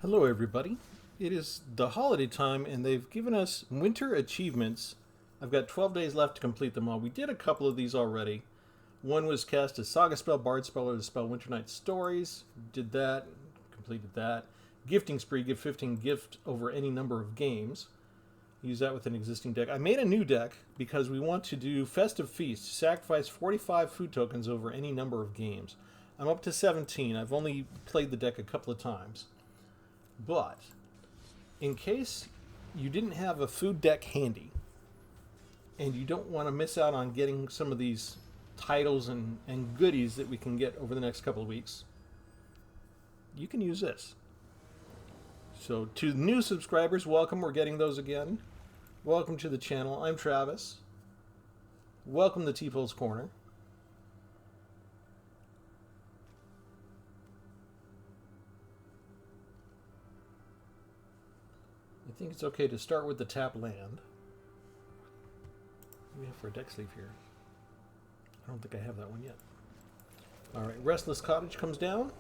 Hello everybody. It is the holiday time and they've given us winter achievements. I've got 12 days left to complete them all. We did a couple of these already. One was cast a Saga spell, Bard spell, or to spell Winter Night Stories. Did that, completed that. Gifting Spree, give 15 gift over any number of games. Use that with an existing deck. I made a new deck because we want to do Festive Feast. Sacrifice 45 food tokens over any number of games. I'm up to 17. I've only played the deck a couple of times. But in case you didn't have a food deck handy and you don't want to miss out on getting some of these titles and goodies that we can get over the next couple of weeks, you can use this. So to new subscribers, welcome. We're getting those again. Welcome to the channel. I'm Travis. Welcome to Tpull's Corner. I think it's okay to start with the tap land. What do we have for a deck sleeve here? I don't think I have that one yet. Alright, Restless Cottage comes down.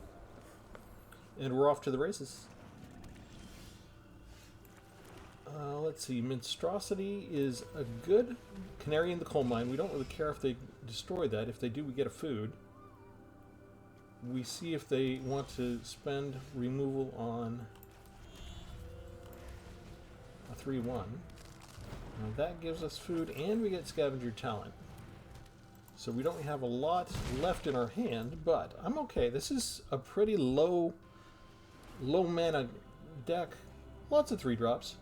And we're off to the races. Let's see, Monstrosity is a good canary in the coal mine. We don't really care if they destroy that. If they do, we get a food. We see if they want to spend removal on a 3-1. Now that gives us food and we get scavenger talent. So we don't have a lot left in our hand, but I'm okay. This is a pretty low mana deck. Lots of 3-drops.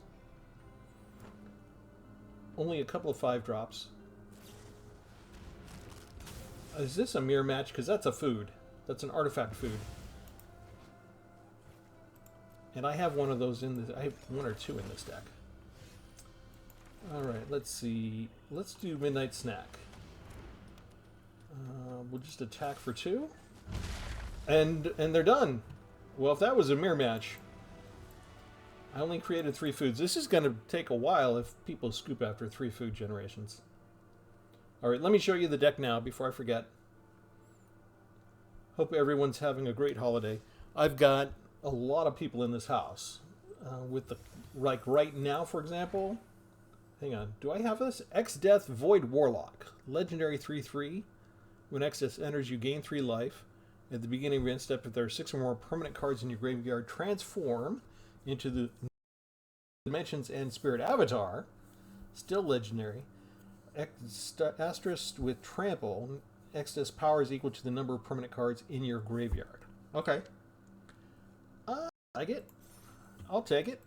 Only a couple of 5-drops. Is this a mirror match? Because that's a food. That's an artifact food. And I have one of those in this. I have one or two in this deck. Alright, let's see. Let's do Midnight Snack. We'll just attack for 2. And they're done. Well, if that was a mirror match, I only created 3 foods. This is going to take a while if people scoop after 3 food generations. Alright, let me show you the deck now before I forget. Hope everyone's having a great holiday. I've got a lot of people in this house. With the, like right now, for example. Hang on, do I have this? X-Death Void Warlock. Legendary 3/3. When X-Death enters, you gain 3 life. At the beginning of your end step, if there are 6 or more permanent cards in your graveyard, transform into the Dimensions and Spirit Avatar. Still legendary. Asterisk with Trample. X-Death's power is equal to the number of permanent cards in your graveyard. Okay. I like it. I'll take it.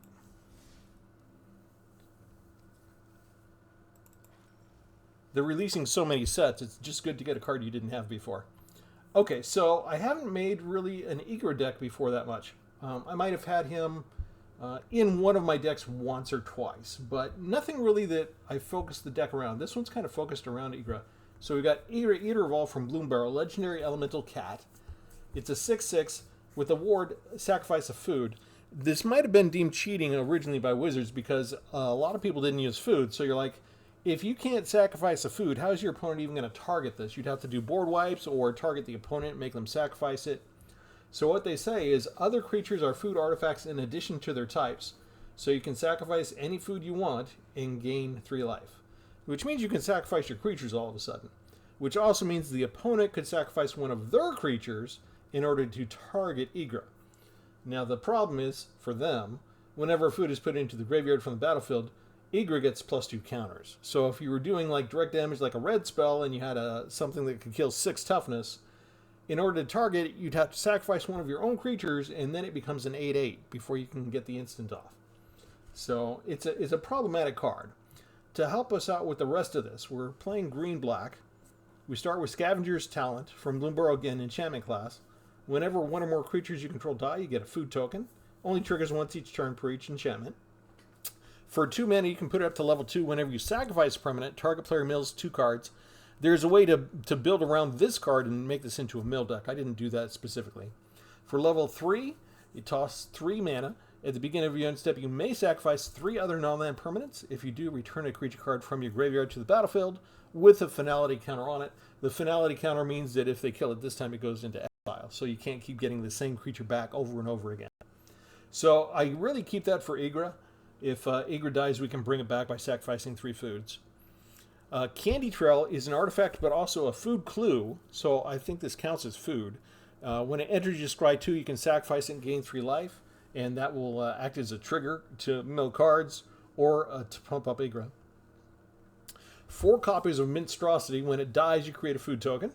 They're releasing so many sets, it's just good to get a card you didn't have before. Okay, so I haven't made really an Igor deck before that much. I might have had him in one of my decks once or twice, but nothing really that I focused the deck around. This one's kind of focused around Igra. So we got Igra Eater of All from Bloombarrow, Legendary Elemental Cat. It's a 6/6 with a ward, sacrifice of food. This might have been deemed cheating originally by Wizards because a lot of people didn't use food, so you're like, if you can't sacrifice a food, how is your opponent even going to target this? You'd have to do board wipes or target the opponent, make them sacrifice it. So what they say is other creatures are food artifacts in addition to their types. So you can sacrifice any food you want and gain 3 life. Which means you can sacrifice your creatures all of a sudden. Which also means the opponent could sacrifice one of their creatures in order to target Igra. Now the problem is, for them, whenever food is put into the graveyard from the battlefield, Igra gets +2 counters. So if you were doing like direct damage like a red spell and you had something that could kill 6 toughness, in order to target it, you'd have to sacrifice one of your own creatures and then it becomes an 8/8 before you can get the instant off. So it's a problematic card. To help us out with the rest of this, we're playing green-black. We start with Scavenger's Talent from Bloombarrow again, enchantment class. Whenever one or more creatures you control die, you get a food token. Only triggers once each turn per each enchantment. For 2 mana, you can put it up to level 2. Whenever you sacrifice a permanent, target player mills 2 cards. There's a way to build around this card and make this into a mill deck. I didn't do that specifically. For level 3, you toss 3 mana. At the beginning of your end step, you may sacrifice 3 other non-land permanents. If you do, return a creature card from your graveyard to the battlefield with a finality counter on it. The finality counter means that if they kill it this time, it goes into exile, so you can't keep getting the same creature back over and over again. So I really keep that for Igra. If Igra dies, we can bring it back by sacrificing 3 foods. Candy Trail is an artifact, but also a food clue, so I think this counts as food. When it enters your scry 2, you can sacrifice it and gain 3 life, and that will act as a trigger to mill cards or to pump up Igra. 4 copies of Minstrosity. When it dies, you create a food token.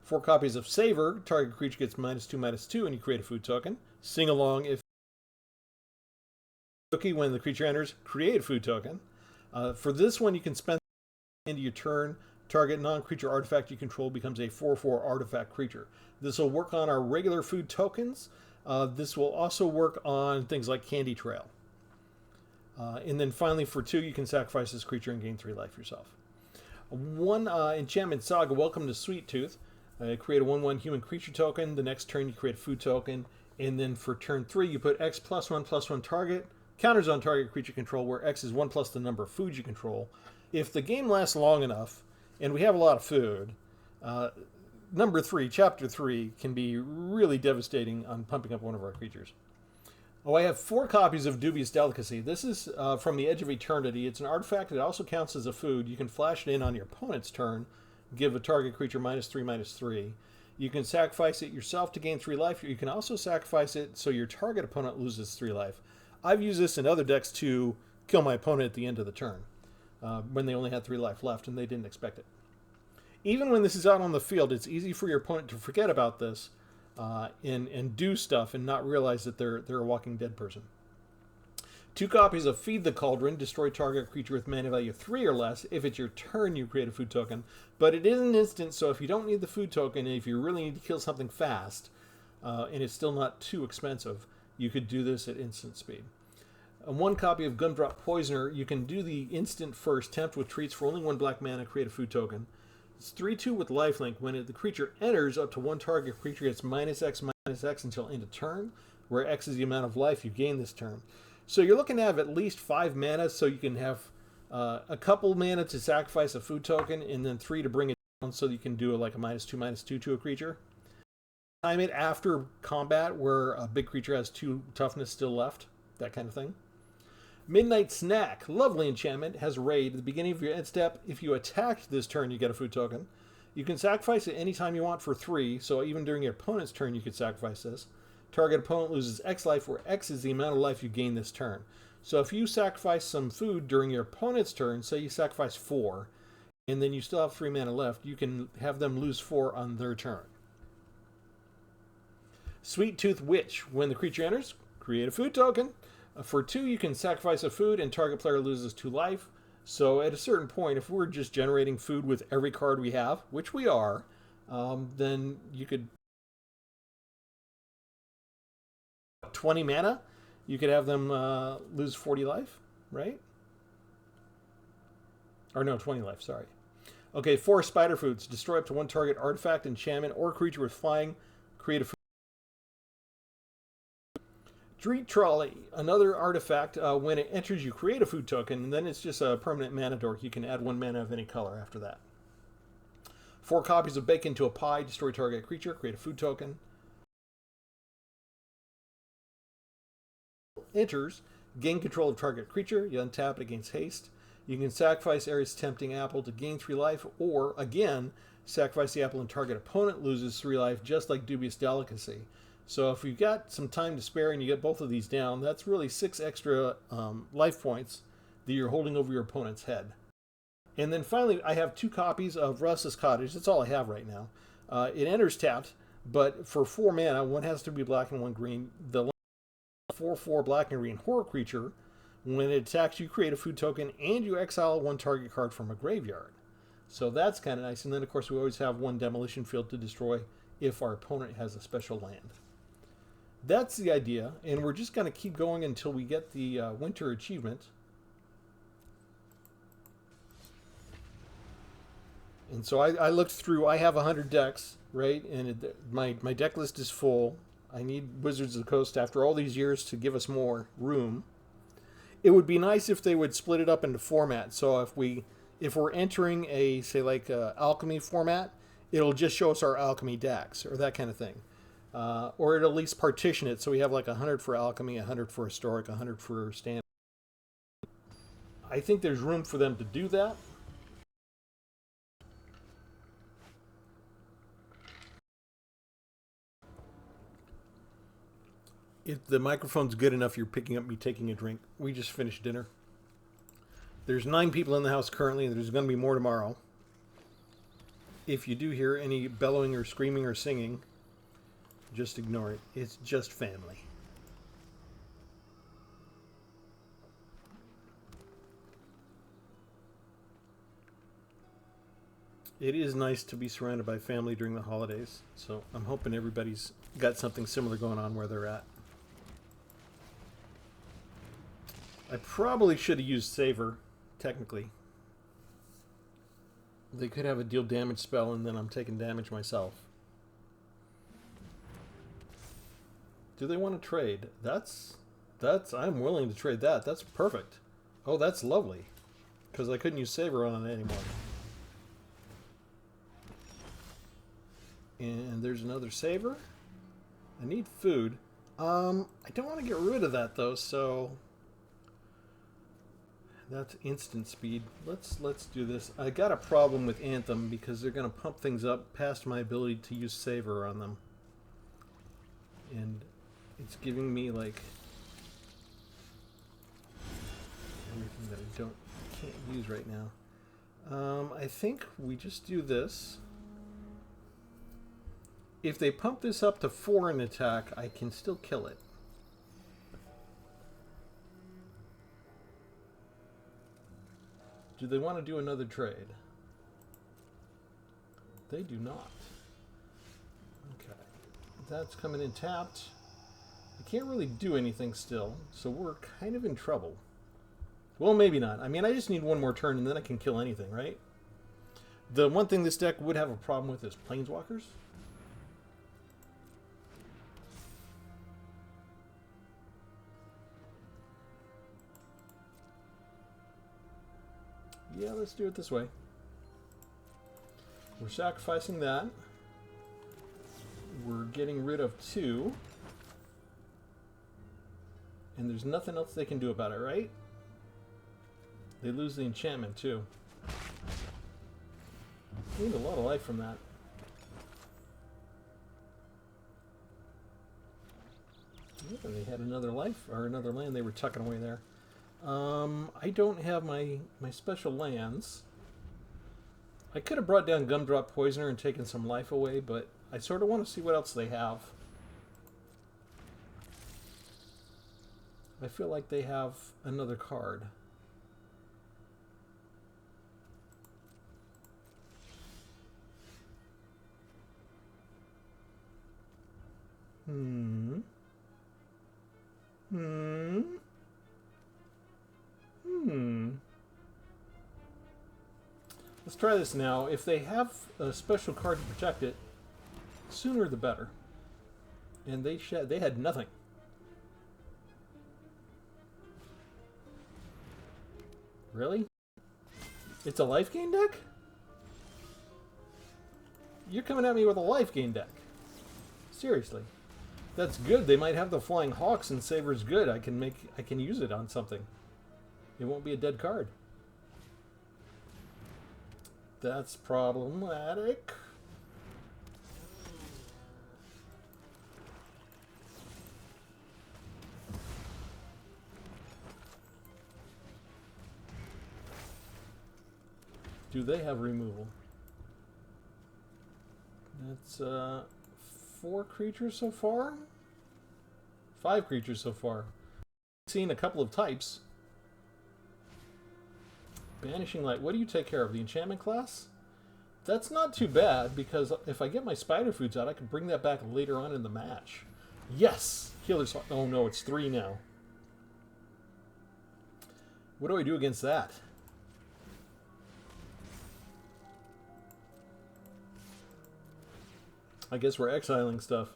4 copies of Savor. Target creature gets -2/-2, and you create a food token. Sing along if cookie when the creature enters, create a food token. For this one, you can spend into your turn. Target non-creature artifact you control becomes a 4/4 artifact creature. This will work on our regular food tokens. This will also work on things like Candy Trail. And then finally, for 2, you can sacrifice this creature and gain 3 life yourself. 1 Enchantment Saga, Welcome to Sweet Tooth. Create a 1/1 human creature token. The next turn, you create a food token. And then for turn 3, you put X +1/+1 target. Counters on target creature control, where X is 1 plus the number of foods you control. If the game lasts long enough, and we have a lot of food, number 3, chapter 3, can be really devastating on pumping up one of our creatures. Oh, I have 4 copies of Dubious Delicacy. This is from the Edge of Eternity. It's an artifact. It also counts as a food. You can flash it in on your opponent's turn, give a target creature -3/-3. You can sacrifice it yourself to gain 3 life. You can also sacrifice it so your target opponent loses 3 life. I've used this in other decks to kill my opponent at the end of the turn, when they only had 3 life left and they didn't expect it. Even when this is out on the field, it's easy for your opponent to forget about this and do stuff and not realize that they're a walking dead person. 2 copies of Feed the Cauldron. Destroy target creature with mana value 3 or less. If it's your turn, you create a food token. But it is an instant, so if you don't need the food token, and if you really need to kill something fast, and it's still not too expensive, you could do this at instant speed. 1 copy of Gumdrop Poisoner. You can do the instant first. Tempt with treats for only 1 black mana. Create a food token. It's 3/2 with lifelink. When the creature enters, up to 1 target creature gets -X/-X until end of turn, where X is the amount of life you gain this turn. So you're looking to have at least 5 mana, so you can have a couple mana to sacrifice a food token, and then 3 to bring it down, so that you can do like a -2/-2 to a creature. Time it after combat, where a big creature has 2 toughness still left, that kind of thing. Midnight Snack, lovely enchantment, has raid. At the beginning of your end step, if you attacked this turn, you get a food token. You can sacrifice it anytime you want for 3, so even during your opponent's turn, you could sacrifice this. Target opponent loses X life, where X is the amount of life you gain this turn. So if you sacrifice some food during your opponent's turn, say you sacrifice 4, and then you still have 3 mana left, you can have them lose 4 on their turn. Sweet Tooth Witch. When the creature enters, create a food token. For 2, you can sacrifice a food and target player loses 2 life. So at a certain point, if we're just generating food with every card we have, which we are, then you could 20 mana, you could have them lose 40 life, right? Or no, 20 life, sorry. Okay, 4 Spider Foods. Destroy up to 1 target artifact, enchantment, or creature with flying. Create a food. Dreet Trolley, another artifact. When it enters, you create a food token, and then it's just a permanent mana dork. You can add 1 mana of any color after that. 4 copies of Bake Into a Pie. Destroy target creature. Create a food token. Enters, gain control of target creature. You untap it against haste. You can sacrifice Ares Tempting Apple to gain 3 life, or, again, sacrifice the apple and target opponent loses 3 life, just like Dubious Delicacy. So if you've got some time to spare and you get both of these down, that's really 6 extra life points that you're holding over your opponent's head. And then finally, I have 2 copies of Russ's Cottage. That's all I have right now. It enters tapped, but for 4 mana, 1 has to be black and 1 green. The 4/4 black and green horror creature, when it attacks, you create a food token and you exile 1 target card from a graveyard. So that's kind of nice. And then, of course, we always have 1 demolition field to destroy if our opponent has a special land. That's the idea, and we're just going to keep going until we get the winter achievement. And so I looked through, I have 100 decks, right? And my deck list is full. I need Wizards of the Coast after all these years to give us more room. It would be nice if they would split it up into formats. So if we're entering a alchemy format, it'll just show us our alchemy decks or that kind of thing. or at least partition it so we have like 100 for alchemy, 100 for historic, 100 for standard. I think there's room for them to do that. If the microphone's good enough, you're picking up me taking a drink. We just finished dinner. There's 9 people in the house currently, and there's going to be more tomorrow. If you do hear any bellowing or screaming or singing, just ignore it. It's just family. It is nice to be surrounded by family during the holidays, so I'm hoping everybody's got something similar going on where they're at. I probably should have used Saver, technically. They could have a deal damage spell and then I'm taking damage myself. Do they want to trade? I'm willing to trade that. That's perfect. Oh, that's lovely. Because I couldn't use Saver on it anymore. And there's another Saver. I need food. I don't want to get rid of that though, so that's instant speed. Let's do this. I got a problem with Anthem because they're going to pump things up past my ability to use Saver on them. And it's giving me like everything that I can't use right now. I think we just do this. If they pump this up to 4 in attack, I can still kill it. Do they want to do another trade? They do not. Okay. That's coming in tapped. I can't really do anything still, so we're kind of in trouble. Well, maybe not. I mean, I just need one more turn and then I can kill anything, right? The one thing this deck would have a problem with is Planeswalkers. Yeah, let's do it this way. We're sacrificing that. We're getting rid of 2. And there's nothing else they can do about it, right? They lose the enchantment, too. Need a lot of life from that. Yeah, they had another life, or another land they were tucking away there. I don't have my special lands. I could have brought down Gumdrop Poisoner and taken some life away, but I sort of want to see what else they have. I feel like they have another card. Let's try this now. If they have a special card to protect it, sooner the better. And they had nothing. Really? It's a life gain deck? You're coming at me with a life gain deck. Seriously. That's good. They might have the Flying Hawks and Saber's good. I can use it on something. It won't be a dead card. That's problematic. Do they have removal? That's 4 creatures so far? 5 creatures so far. I've seen a couple of types. Banishing Light. What do you take care of? The enchantment class? That's not too bad, because if I get my spider foods out, I can bring that back later on in the match. Yes! Healer's... Oh no, it's 3 now. What do I do against that? I guess we're exiling stuff.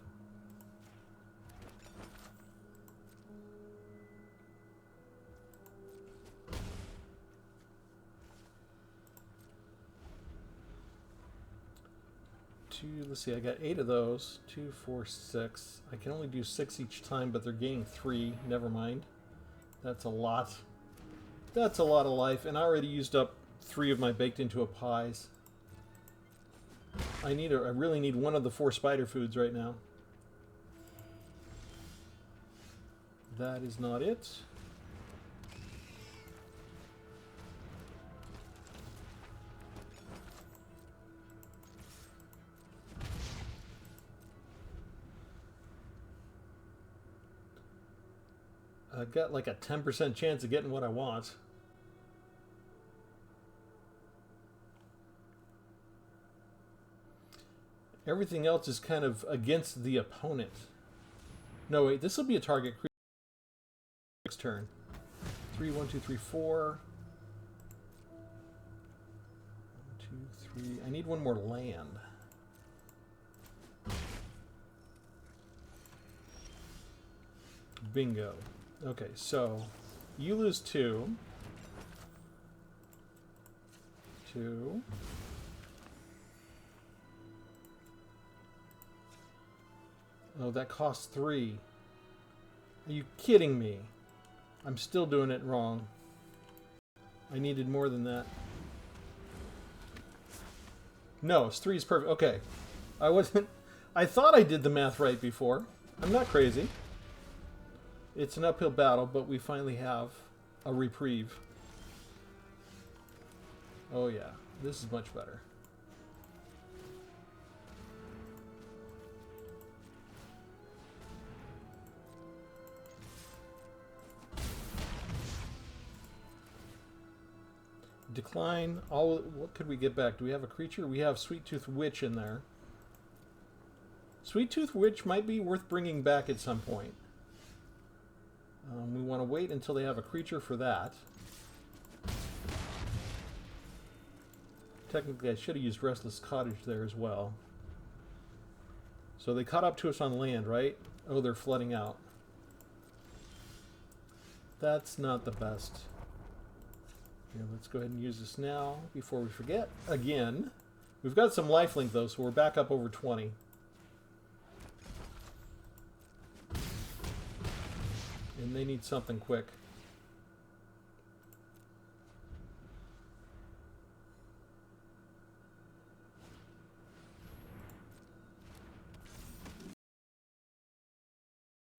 2, let's see, I got 8 of those. 2, 4, 6. I can only do 6 each time, but they're gaining 3. Never mind. That's a lot. That's a lot of life, and I already used up 3 of my baked into a pies. I really need one of the 4 spider foods right now. That is not it. I've got like a 10% chance of getting what I want. Everything else is kind of against the opponent. No, wait, this will be a target creature next turn. 3, 1, 2, 3, 4. 1, 2, 3. I need one more land. Bingo. Okay, so you lose 2. 2. Oh, that costs 3. Are you kidding me? I'm still doing it wrong. I needed more than that. No, 3 is perfect. Okay. I thought I did the math right before. I'm not crazy. It's an uphill battle, but we finally have a reprieve. Oh yeah, this is much better. Decline. What could we get back? Do we have a creature? We have Sweet Tooth Witch in there. Sweet Tooth Witch might be worth bringing back at some point. We want to wait until they have a creature for that. Technically, I should have used Restless Cottage there as well. So they caught up to us on land, right? Oh, they're flooding out. That's not the best. Here, let's go ahead and use this now before we forget again. We've got some lifelink though, so we're back up over 20. And they need something quick.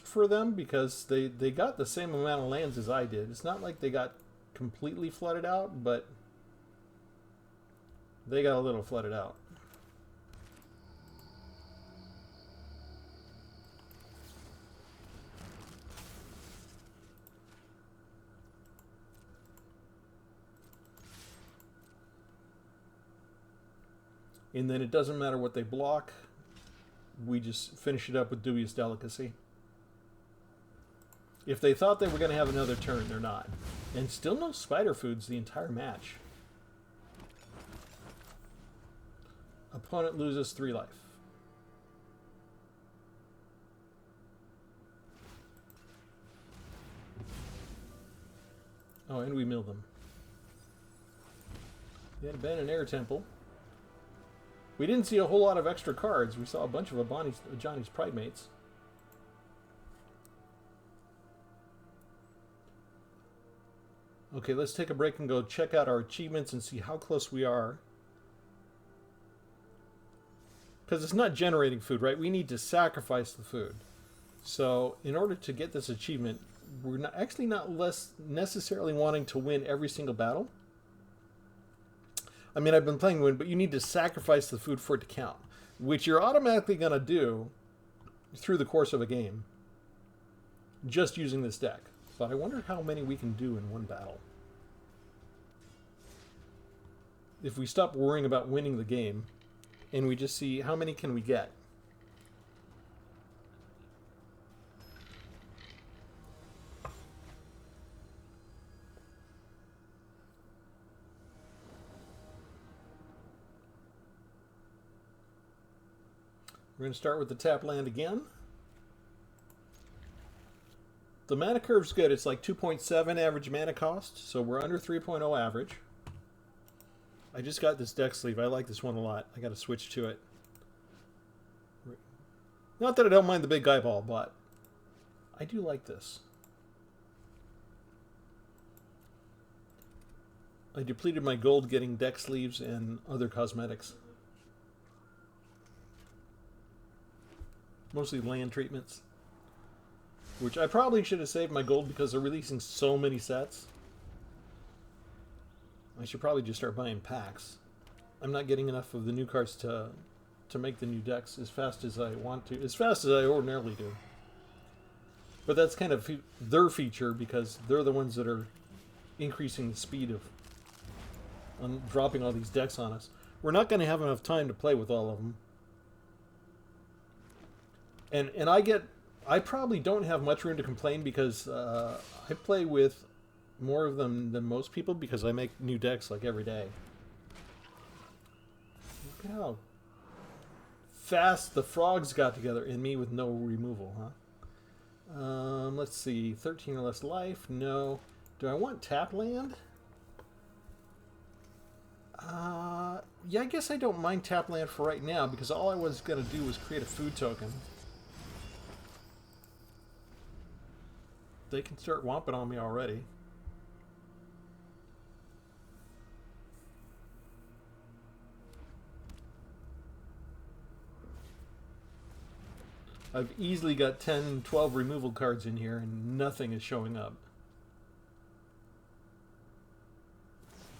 For them, because they got the same amount of lands as I did. It's not like they got completely flooded out, but they got a little flooded out. And then it doesn't matter what they block. We just finish it up with Dubious Delicacy. If they thought they were going to have another turn, they're not. And still no spider foods the entire match. Opponent loses 3 life. Oh, and we mill them. Yet abandon Air Temple. We didn't see a whole lot of extra cards. We saw a bunch of Johnny's Pride Mates. Okay, let's take a break and go check out our achievements and see how close we are. Because it's not generating food, right? We need to sacrifice the food. So in order to get this achievement, we're actually not less necessarily wanting to win every single battle. I mean, I've been playing win, but you need to sacrifice the food for it to count, which you're automatically going to do through the course of a game, just using this deck. But I wonder how many we can do in one battle. If we stop worrying about winning the game, and we just see how many can we get. We're going to start with the tap land again. The mana curve's good. It's like 2.7 average mana cost, so we're under 3.0 average. I just got this deck sleeve. I like this one a lot. I got to switch to it. Not that I don't mind the big eyeball, but I do like this. I depleted my gold getting deck sleeves and other cosmetics. Mostly land treatments. Which I probably should have saved my gold because they're releasing so many sets. I should probably just start buying packs. I'm not getting enough of the new cards to make the new decks as fast as I want to. As fast as I ordinarily do. But that's kind of their feature because they're the ones that are increasing the speed of dropping all these decks on us. We're not going to have enough time to play with all of them. And I probably don't have much room to complain because I play with more of them than most people because I make new decks like every day. Look at how fast the frogs got together in me with no removal, huh? Let's see, 13 or less life, no. Do I want tap land? Yeah, I guess I don't mind tap land for right now because all I was going to do was create a food token. They can start whomping on me already. I've easily got 10, 12 removal cards in here and nothing is showing up.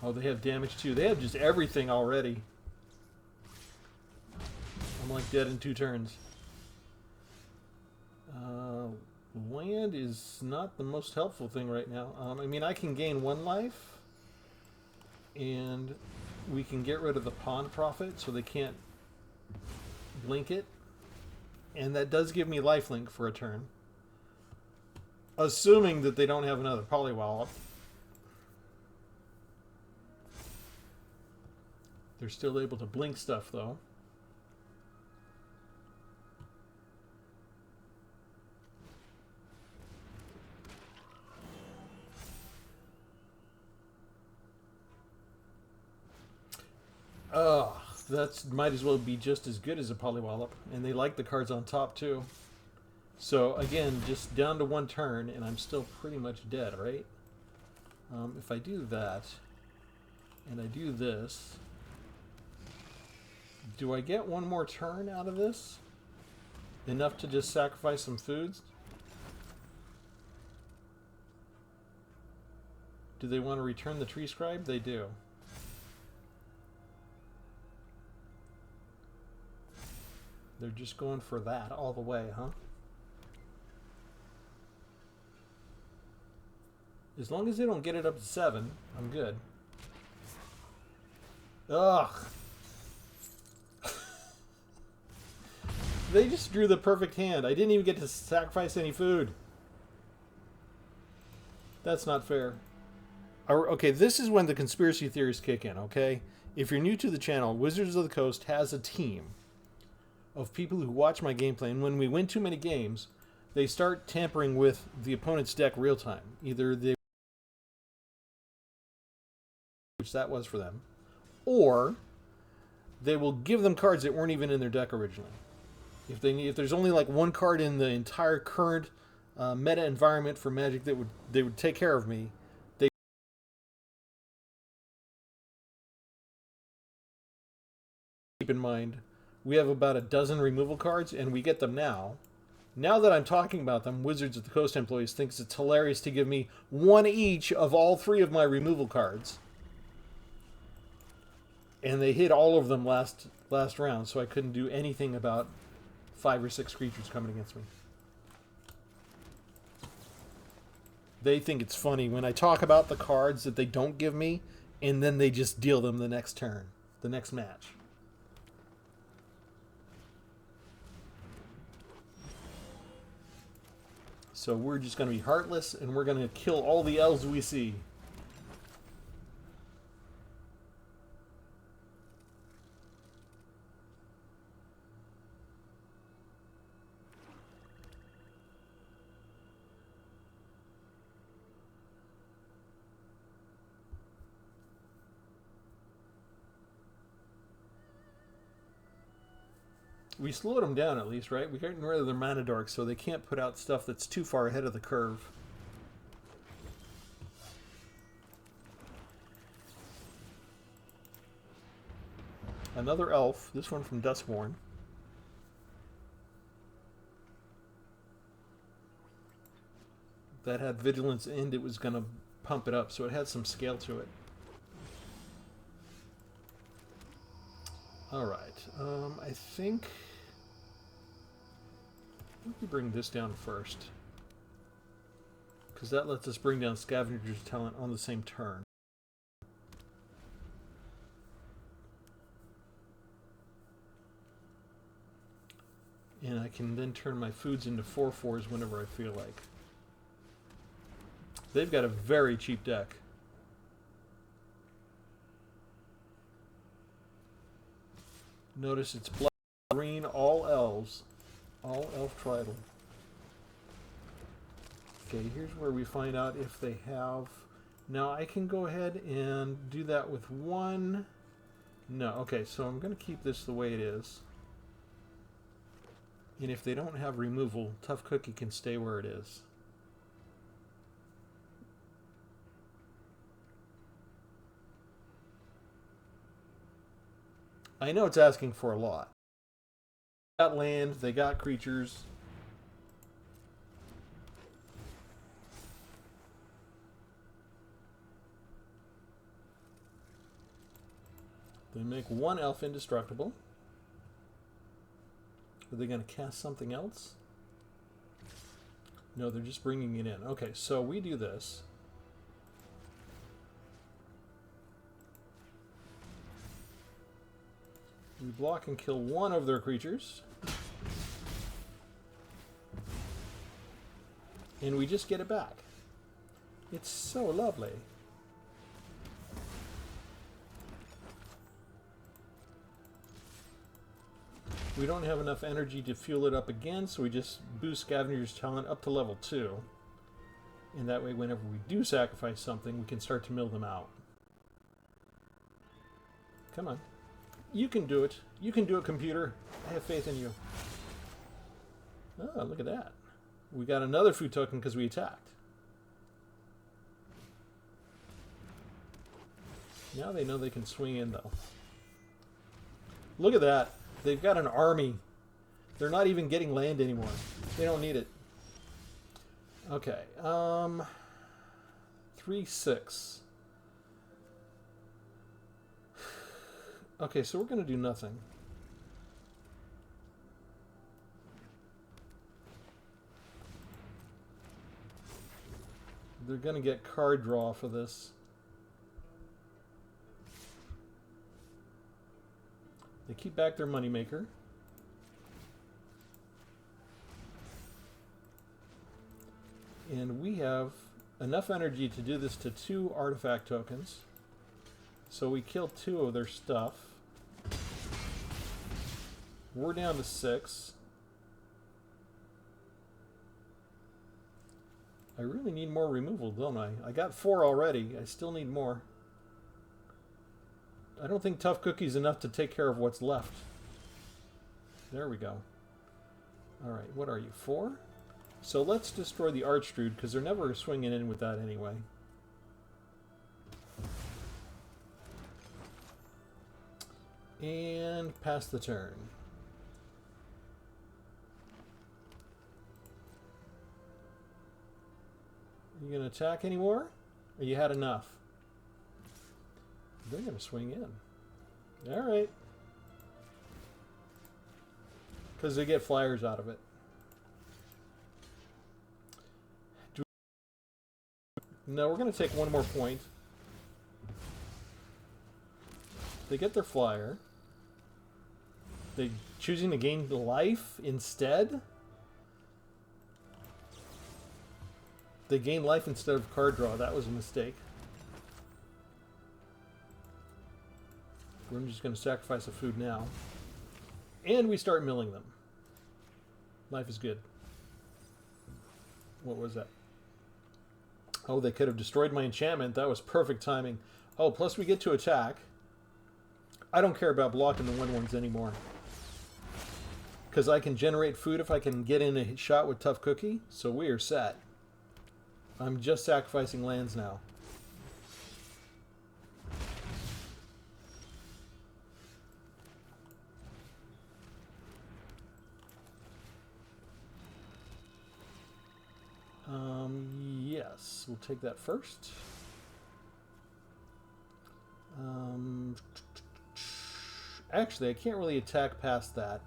Oh, they have damage too. They have just everything already. I'm like dead in 2 turns. Land is not the most helpful thing right now. I mean, I can gain 1 life. And we can get rid of the pawn profit so they can't blink it. And that does give me lifelink for a turn. Assuming that they don't have another Polywallop. They're still able to blink stuff, though. That might as well be just as good as a Polywallop. And they like the cards on top, too. So, again, just down to 1 turn, and I'm still pretty much dead, right? If I do that, and I do this, do I get 1 more turn out of this? Enough to just sacrifice some foods? Do they want to return the Tree Scribe? They do. They're just going for that all the way, huh? As long as they don't get it up to 7, I'm good. Ugh. They just drew the perfect hand. I didn't even get to sacrifice any food. That's not fair. Okay, this is when the conspiracy theories kick in, okay? If you're new to the channel, Wizards of the Coast has a team of people who watch my gameplay, and when we win too many games, they start tampering with the opponent's deck real time. Either they, which that was for them, or they will give them cards that weren't even in their deck originally. If there's only like 1 card in the entire current meta environment for Magic that they would take care of me, they keep in mind we have about a dozen removal cards, and we get them now. Now that I'm talking about them, Wizards of the Coast employees thinks it's hilarious to give me 1 each of all 3 of my removal cards. And they hit all of them last round, so I couldn't do anything about 5 or 6 creatures coming against me. They think it's funny when I talk about the cards that they don't give me, and then they just deal them the next turn, the next match. So we're just going to be heartless, and we're going to kill all the elves we see. we slowed them down at least, right? We got rid of their mana dorks, so they can't put out stuff that's too far ahead of the curve. Another elf, this one from Duskborn. That had vigilance and it was going to pump it up, so it had some scale to it. Alright, I think we bring this down first, because that lets us bring down Scavenger's Talent on the same turn. And I can then turn my foods into 4/4s whenever I feel like. They've got a very cheap deck. Notice it's black, green, all elves. All elf tridal. Okay, here's where we find out if they have... Now I can go ahead and do that with one... No, okay, so I'm going to keep this the way it is. And if they don't have removal, Tough Cookie can stay where it is. I know it's asking for a lot. They got land, they got creatures. They make one elf indestructible. Are they going to cast something else? No, they're just bringing it in. Okay, so we do this. We block and kill one of their creatures. And we just get it back. It's so lovely. We don't have enough energy to fuel it up again, so we just boost Scavenger's Talent up to level 2. And that way, whenever we do sacrifice something, we can start to mill them out. Come on. You can do it. You can do it, computer. I have faith in you. Oh, look at that. We got another food token because we attacked. Now they know they can swing in, though. Look at that. They've got an army. They're not even getting land anymore. They don't need it. Okay. 3/6. Okay, so we're going to do nothing. They're going to get card draw for this. They keep back their moneymaker. And we have enough energy to do this to 2 artifact tokens. So we kill 2 of their stuff. We're down to 6. I really need more removal, don't I? I got 4 already. I still need more. I don't think Tough Cookie's enough to take care of what's left. There we go. Alright, what are you, 4? So let's destroy the Archdruid, because they're never swinging in with that anyway. And pass the turn. You gonna attack anymore? Or you had enough? They're gonna swing in. Alright. Because they get flyers out of it. No, we're gonna take one more point. They get their flyer. They choosing to gain life instead? They gain life instead of card draw. That was a mistake. We're just going to sacrifice a food now. And we start milling them. Life is good. What was that? Oh, they could have destroyed my enchantment. That was perfect timing. Oh, plus we get to attack. I don't care about blocking the 1/1s anymore. because I can generate food if I can get in a shot with Tough Cookie, so we are set. I'm just sacrificing lands now. Yes, we'll take that first. Actually, I can't really attack past that.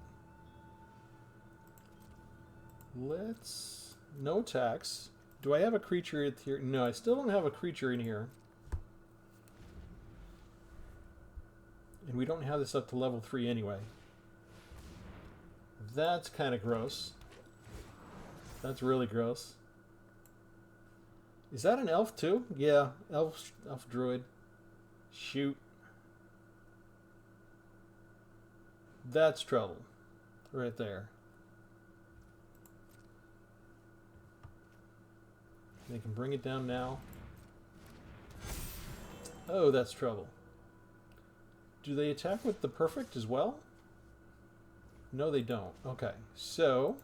Let's... No attacks. Do I have a creature here? No, I still don't have a creature in here. And we don't have this up to level 3 anyway. That's kind of gross. That's really gross. Is that an elf too? Yeah, elf druid. Shoot. That's trouble. Right there. They can bring it down now. Oh, that's trouble. Do they attack with the perfect as well? No, they don't. Okay, so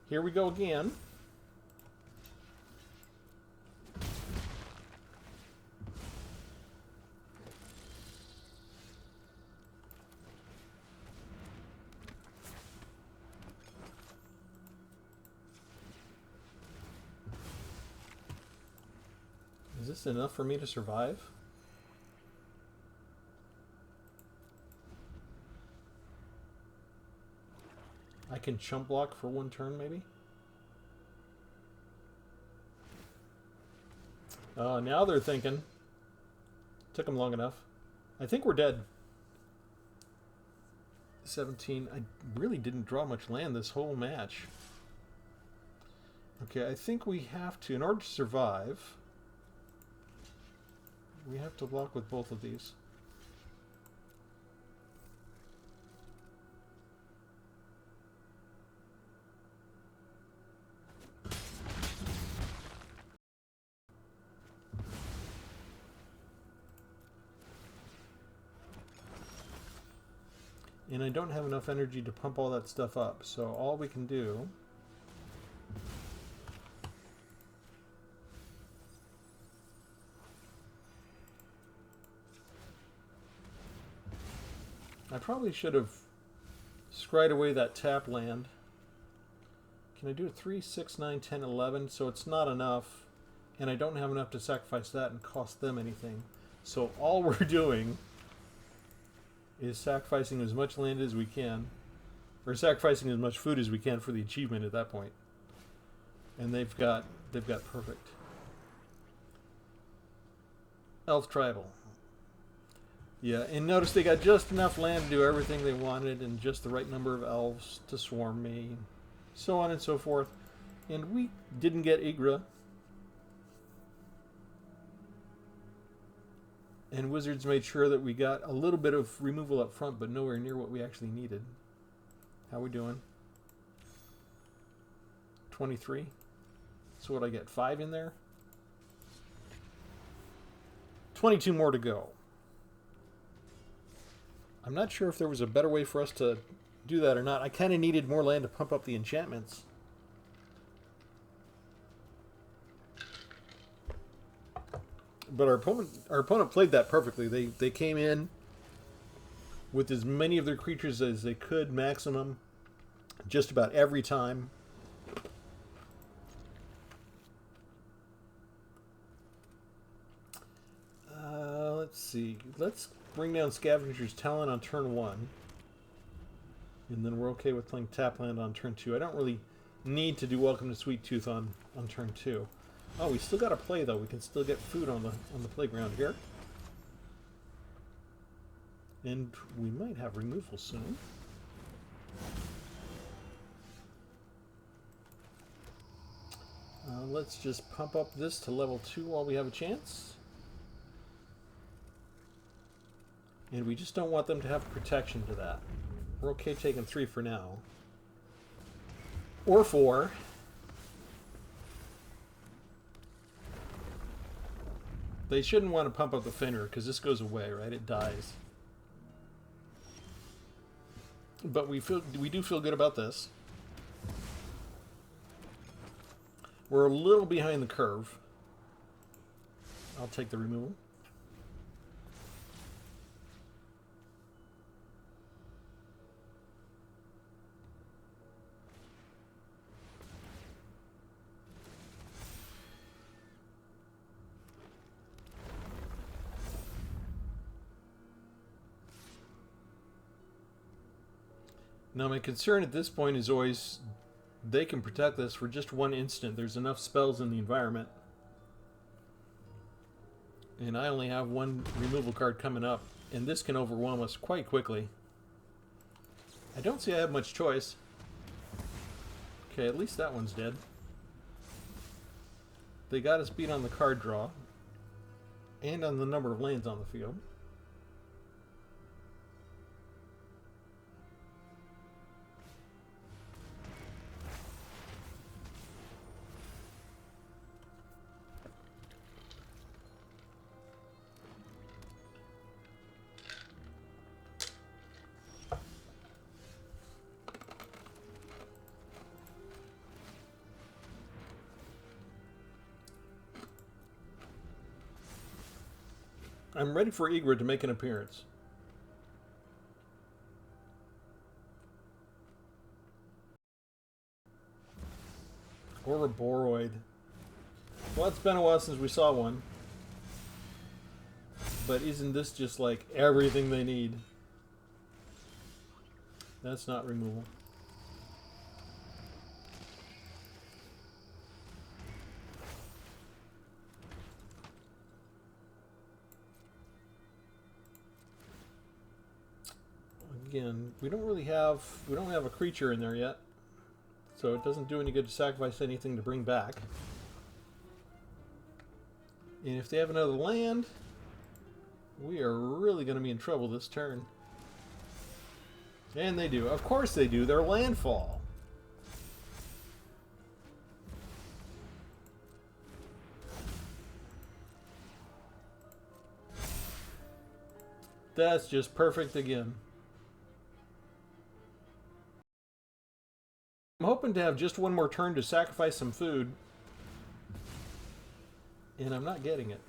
here we go again. Is this enough for me to survive? I can chump block for one turn, maybe? Now they're thinking. Took them long enough. I think we're dead. 17. I really didn't draw much land this whole match. Okay, I think we have to, in order to survive, we have to block with both of these. And I don't have enough energy to pump all that stuff up, so all we can do I probably should have scried away that tap land. Can I do it 3, 6, 9, 10, 11? So it's not enough, and I don't have enough to sacrifice that and cost them anything. So all we're doing is sacrificing as much land as we can, or sacrificing as much food as we can for the achievement at that point. And they've got perfect. Elf tribal. Yeah, and notice they got just enough land to do everything they wanted, and just the right number of elves to swarm me, so on and so forth. And we didn't get Igra. And Wizards made sure that we got a little bit of removal up front, but nowhere near what we actually needed. How we doing? 23. So what I get? 5 in there? 22 more to go. I'm not sure if there was a better way for us to do that or not. I kind of needed more land to pump up the enchantments. But our opponent played that perfectly. They came in with as many of their creatures as they could, maximum, just about every time. Let's see. Let's bring down Scavenger's Talon on turn 1. And then we're okay with playing tap land on turn 2. I don't really need to do Welcome to Sweet Tooth on turn 2. Oh, we still got to play, though. We can still get food on the playground here. And we might have removal soon. Let's just pump up this to level 2 while we have a chance. And we just don't want them to have protection to that. We're okay taking 3 for now. Or 4. They shouldn't want to pump up the Fenrir, because this goes away, right? It dies. But we do feel good about this. We're a little behind the curve. I'll take the removal. Now my concern at this point is always they can protect this for just one instant. There's enough spells in the environment. And I only have one removal card coming up, and this can overwhelm us quite quickly. I don't see I have much choice. Okay, at least that one's dead. They got us beat on the card draw and on the number of lands on the field. I'm ready for Egret to make an appearance. Or a Boroid. Well, it's been a while since we saw one. But isn't this just like everything they need? That's not removal. Again, we don't have a creature in there yet, so it doesn't do any good to sacrifice anything to bring back. And if they have another land, we are really going to be in trouble this turn. And they do. Of course they do. They're landfall. That's just perfect again. I'm hoping to have just one more turn to sacrifice some food. And I'm not getting it.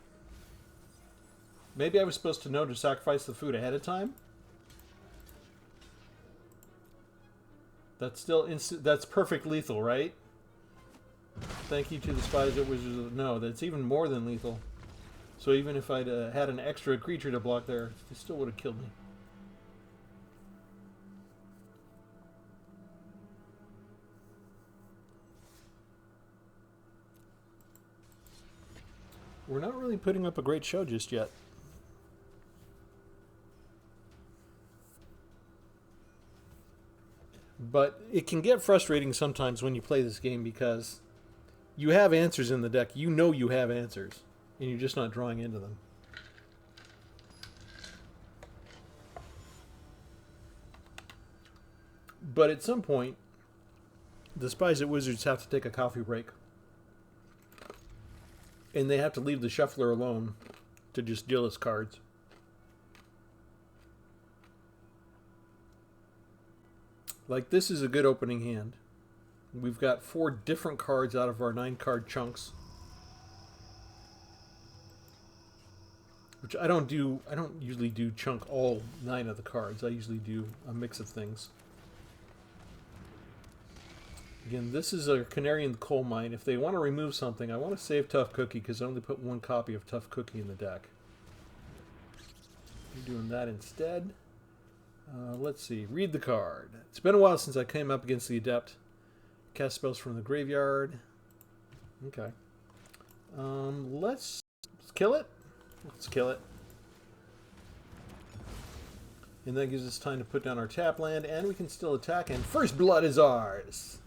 Maybe I was supposed to know to sacrifice the food ahead of time? That's still that's perfect lethal, right? Thank you to the spies that was no, that's even more than lethal. So even if I'd had an extra creature to block there, it still would have killed me. We're not really putting up a great show just yet. But it can get frustrating sometimes when you play this game because you have answers in the deck. You know you have answers, and you're just not drawing into them. But at some point, the spies at Wizards have to take a coffee break. And they have to leave the shuffler alone to just deal us cards. Like, this is a good opening hand. We've got 4 different cards out of our 9-card chunks. Which I don't usually do chunk all 9 of the cards. I usually do a mix of things. Again, this is a canary in the coal mine. If they want to remove something, I want to save Tough Cookie because I only put 1 copy of Tough Cookie in the deck. I'm doing that instead. Let's see. Read the card. It's been a while since I came up against the Adept. Cast spells from the graveyard. Okay. Let's kill it. Let's kill it. And that gives us time to put down our tap land, and we can still attack, and First Blood is ours!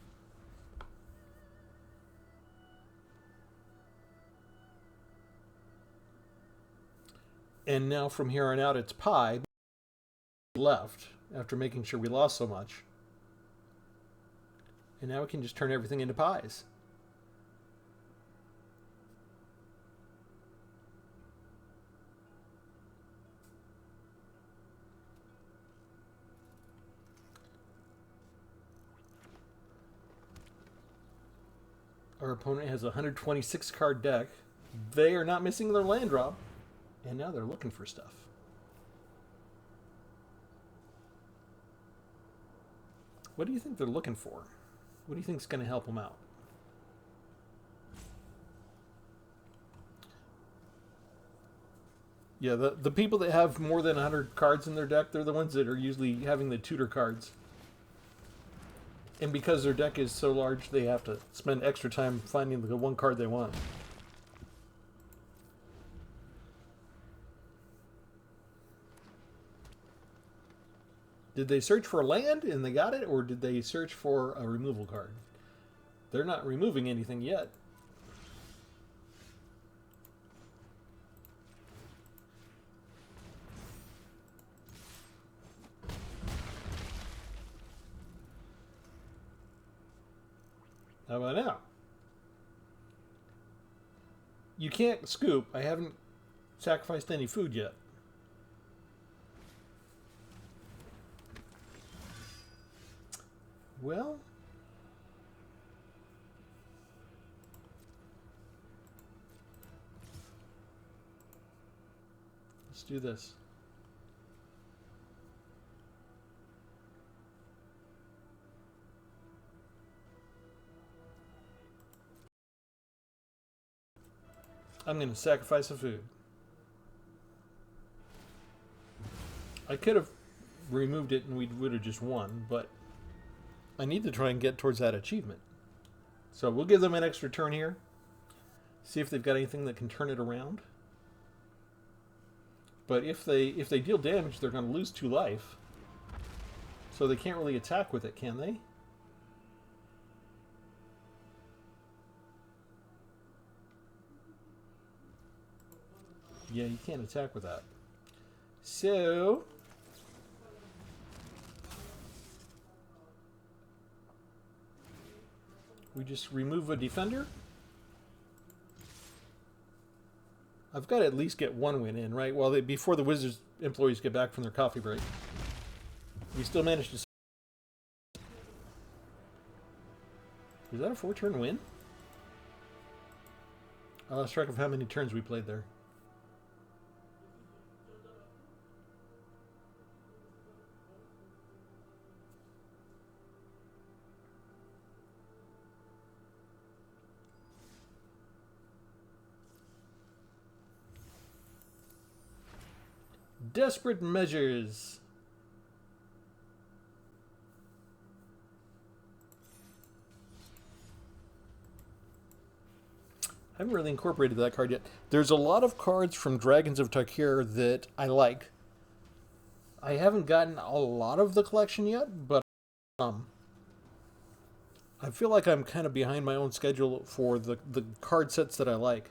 And now from here on out, it's pie left after making sure we lost so much. And now we can just turn everything into pies. Our opponent has a 126 card deck. They are not missing their land drop, and now they're looking for stuff. What do you think they're looking for? What do you think is going to help them out? Yeah, the people that have more than 100 cards in their deck, they're the ones that are usually having the tutor cards. And because their deck is so large, they have to spend extra time finding the one card they want. Did they search for land and they got it, or did they search for a removal card? They're not removing anything yet. How about now? You can't scoop. I haven't sacrificed any food yet. Well, let's do this. I'm going to sacrifice a food. I could have removed it and we would have just won, but I need to try and get towards that achievement. So we'll give them an extra turn here. See if they've got anything that can turn it around. But if they deal damage, they're going to lose 2 life. So they can't really attack with it, can they? Yeah, you can't attack with that. So we just remove a defender. I've got to at least get 1 win in, right? Well, before the Wizards employees get back from their coffee break. We still managed to... Is that a 4-turn win? I lost track of how many turns we played there. Desperate measures. I haven't really incorporated that card yet. There's a lot of cards from Dragons of Tarkir that I like. I haven't gotten a lot of the collection yet, but I feel like I'm kind of behind my own schedule for the card sets that I like.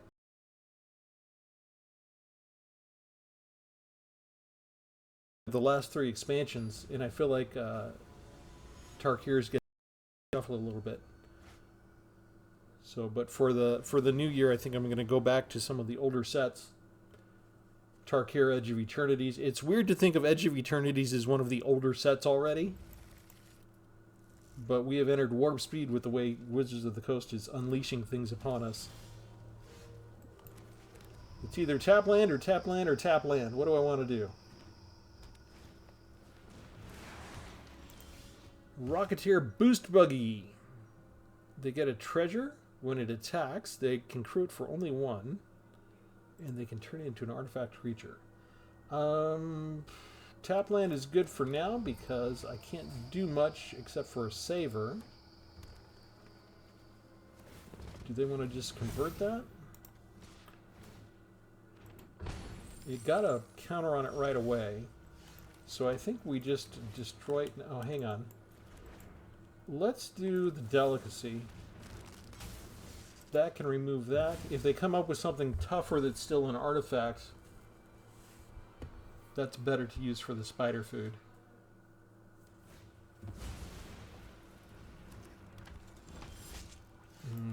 The last 3 expansions, and I feel like Tarkir's getting shuffled a little bit. So, but for the new year, I think I'm going to go back to some of the older sets. Tarkir, Edge of Eternities. It's weird to think of Edge of Eternities as one of the older sets already, but we have entered warp speed with the way Wizards of the Coast is unleashing things upon us. It's either tap land or tap land or tap land. What do I want to do? Rocketeer Boost Buggy. They get a treasure. When it attacks, they can crew it for only 1. And they can turn it into an artifact creature. Tap land is good for now because I can't do much except for a saver. Do they want to just convert that? You got a counter on it right away. So I think we just destroy it. Oh, hang on. Let's do the delicacy. That can remove that. If they come up with something tougher that's still an artifact, that's better to use for the spider food.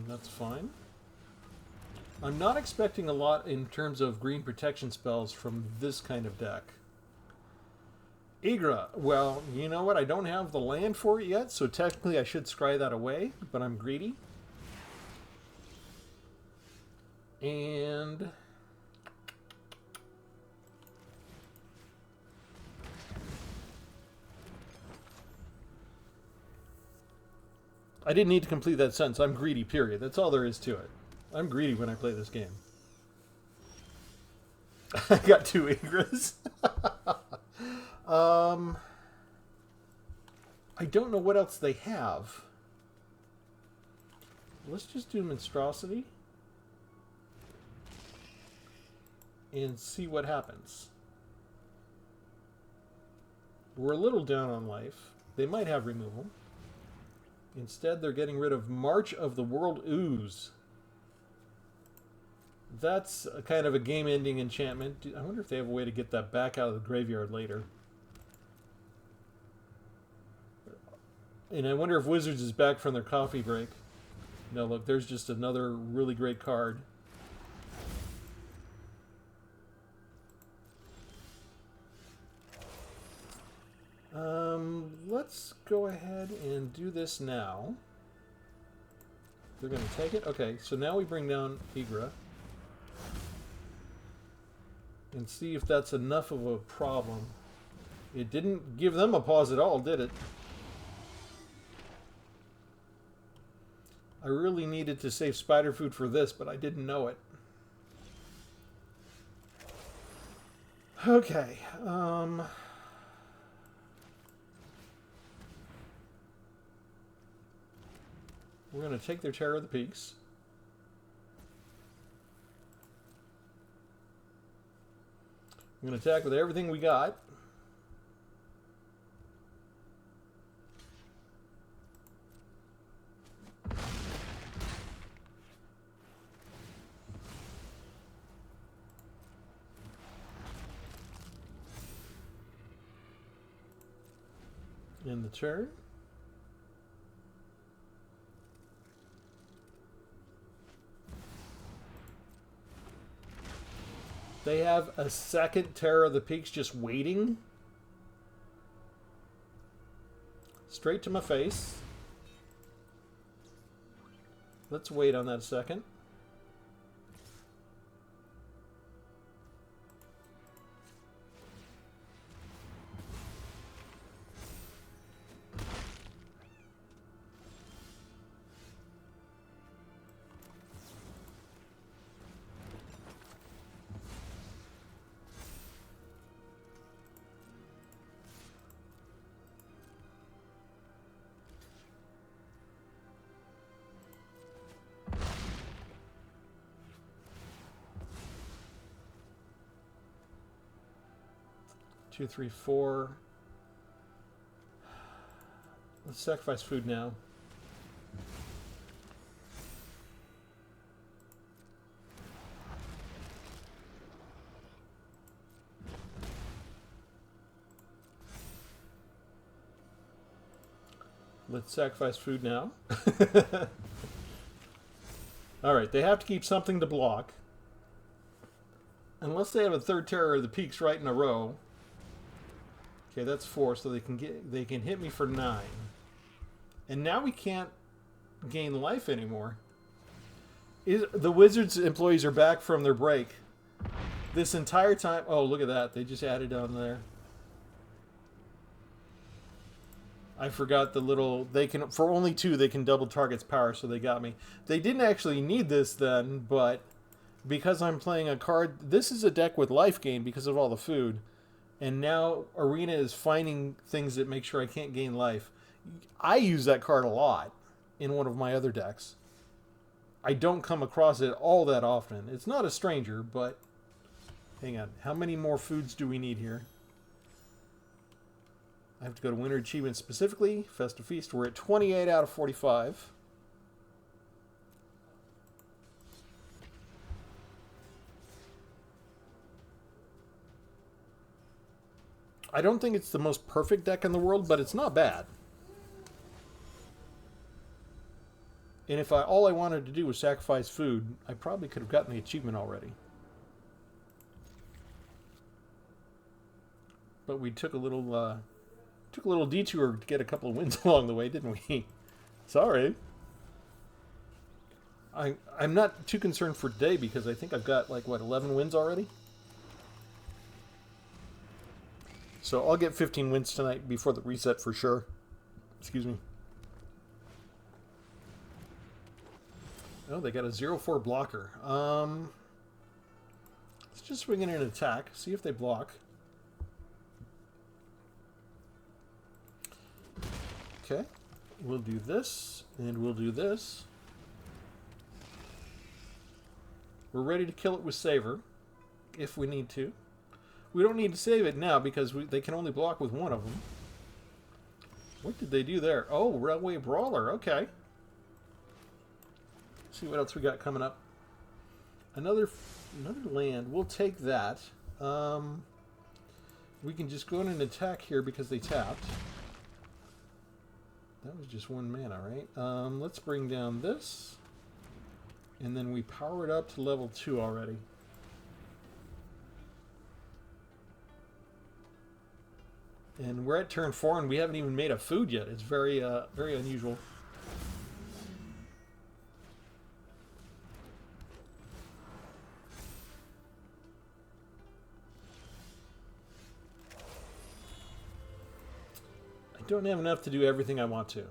That's fine. I'm not expecting a lot in terms of green protection spells from this kind of deck. Igra. Well, you know what? I don't have the land for it yet, so technically I should scry that away, but I'm greedy. And I didn't need to complete that sentence. I'm greedy, period. That's all there is to it. I'm greedy when I play this game. I got 2 Igras. I don't know what else they have. Let's just do Monstrosity and see what happens. We're a little down on life. They might have removal. Instead, they're getting rid of March of the World Ooze. That's a kind of a game-ending enchantment. I wonder if they have a way to get that back out of the graveyard later. And I wonder if Wizards is back from their coffee break. No, look, there's just another really great card. Let's go ahead and do this now. They're going to take it? Okay, so now we bring down Igra. And see if that's enough of a problem. It didn't give them a pause at all, did it? I really needed to save spider food for this, but I didn't know it. Okay. We're going to take their Terror of the Peaks. I'm going to attack with everything we got. In the turn. They have a second Terror of the Peaks just waiting. Straight to my face. Let's wait on that second. Two, three, four. Let's sacrifice food now. Let's sacrifice food now. Alright, they have to keep something to block. Unless they have a third Terror of the Peaks right in a row. Okay, that's 4, so they can hit me for 9. And now we can't gain life anymore. The Wizards employees are back from their break. This entire time... Oh, look at that. They just added on there. I forgot the little... They can, for only 2, they can double target's power, so they got me. They didn't actually need this then, but because I'm playing a card... This is a deck with life gain because of all the food. And now Arena is finding things that make sure I can't gain life. I use that card a lot in one of my other decks. I don't come across it all that often. It's not a stranger, but... Hang on. How many more foods do we need here? I have to go to Winter Achievement specifically. Festive Feast. We're at 28 out of 45. I don't think it's the most perfect deck in the world, but it's not bad. And if all I wanted to do was sacrifice food, I probably could have gotten the achievement already. But we took a little detour to get a couple of wins along the way, didn't we? Sorry. I'm not too concerned for today because I think I've got like what 11 wins already. So I'll get 15 wins tonight before the reset for sure. Excuse me. Oh, they got a 0-4 blocker. Let's just swing in an attack. See if they block. Okay. We'll do this, and we'll do this. We're ready to kill it with Saver, if we need to. We don't need to save it now because they can only block with one of them. What did they do there? Oh, Railway Brawler. Okay. See what else we got coming up. Another land. We'll take that. We can just go in and attack here because they tapped. That was just 1 mana, right? Let's bring down this. And then we power it up to level 2 already. And we're at turn 4 and we haven't even made a food yet. It's very, very unusual. I don't have enough to do everything I want to.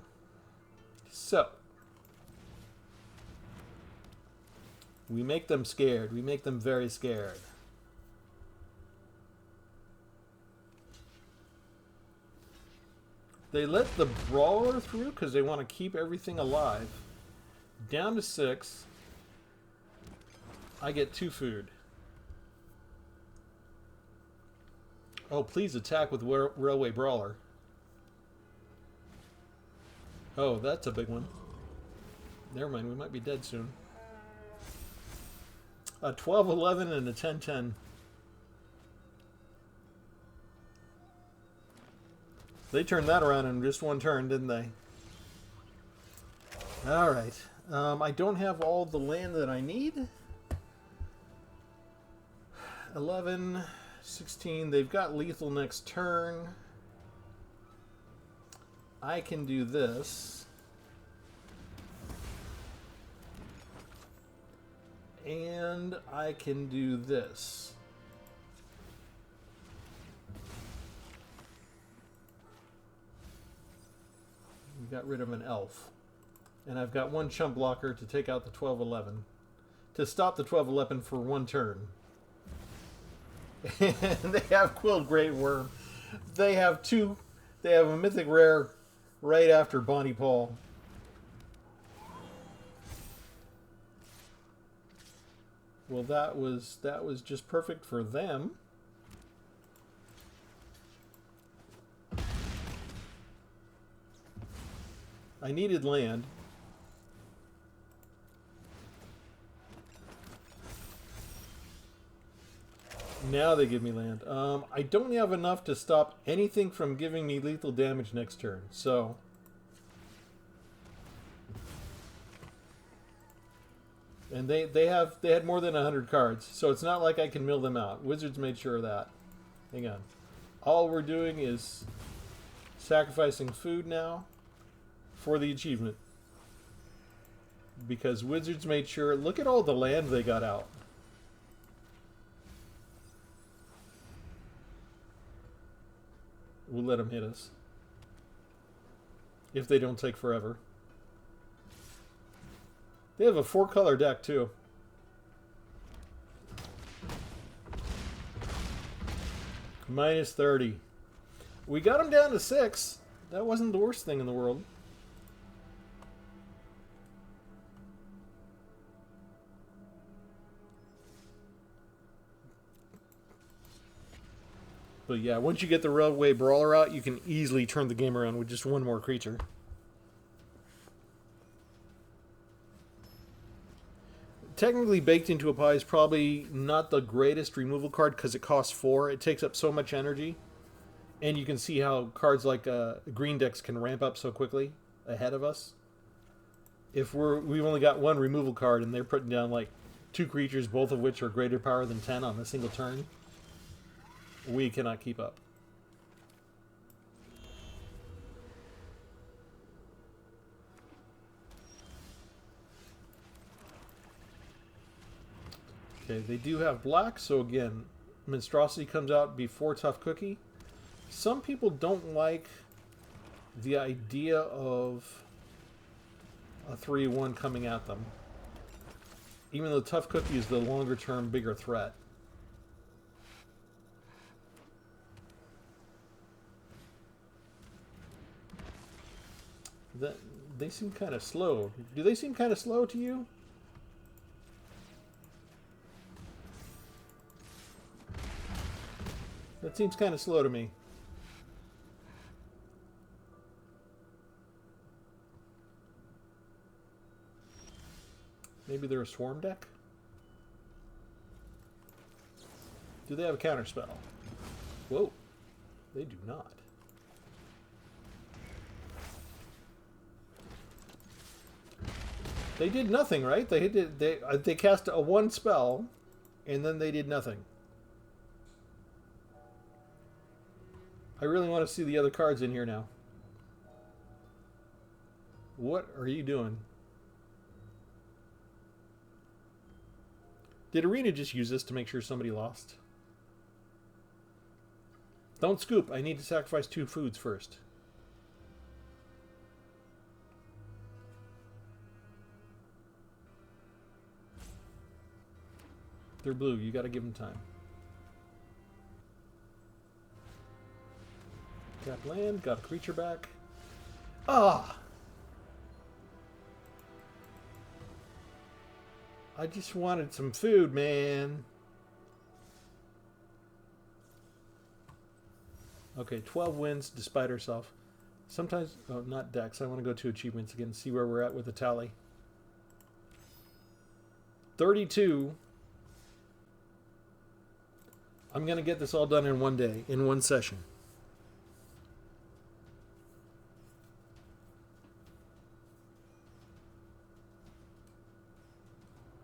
So, we make them scared. We make them very scared. They let the Brawler through because they want to keep everything alive. Down to 6. I get 2 food. Oh, please attack with Railway Brawler. Oh, that's a big one. Never mind, we might be dead soon. A 12-11 and a 10-10. They turned that around in just one turn, didn't they? Alright. I don't have all the land that I need. 11, 16. They've got lethal next turn. I can do this. And I can do this. We got rid of an elf. And I've got 1 chump blocker to take out the 12-11. To stop the 12-11 for 1 turn. And they have Quilled Great Worm. They have 2. They have a mythic rare right after Bonnie Paul. Well, that was just perfect for them. I needed land. Now they give me land. I don't have enough to stop anything from giving me lethal damage next turn, so... And they had more than 100 cards, so it's not like I can mill them out. Wizards made sure of that. Hang on. All we're doing is sacrificing food now for the achievement. Because Wizards made sure... Look at all the land they got out. We'll let them hit us. If they don't take forever. They have a 4-color deck, too. Minus 30. We got them down to 6. That wasn't the worst thing in the world. But yeah, once you get the Railway Brawler out, you can easily turn the game around with just 1 more creature. Technically, Baked Into a Pie is probably not the greatest removal card because it costs 4. It takes up so much energy. And you can see how cards like green decks can ramp up so quickly ahead of us. If we've only got 1 removal card and they're putting down like 2 creatures, both of which are greater power than 10 on a single turn, we cannot keep up. Okay, they do have black, so again, Monstrosity comes out before Tough Cookie. Some people don't like the idea of a 3-1 coming at them, even though Tough Cookie is the longer term, bigger threat. They seem kind of slow. Do they seem kind of slow to you? That seems kind of slow to me. Maybe they're a swarm deck? Do they have a counterspell? Whoa. They do not. They did nothing, right? They cast a 1 spell, and then they did nothing. I really want to see the other cards in here now. What are you doing? Did Arena just use this to make sure somebody lost? Don't scoop. I need to sacrifice 2 foods first. They're blue. You got to give them time. Tap land. Got a creature back. Ah! I just wanted some food, man. Okay, 12 wins despite herself. Sometimes... Oh, not Dex. I want to go to achievements again and see where we're at with the tally. 32. I'm going to get this all done in one day, in one session.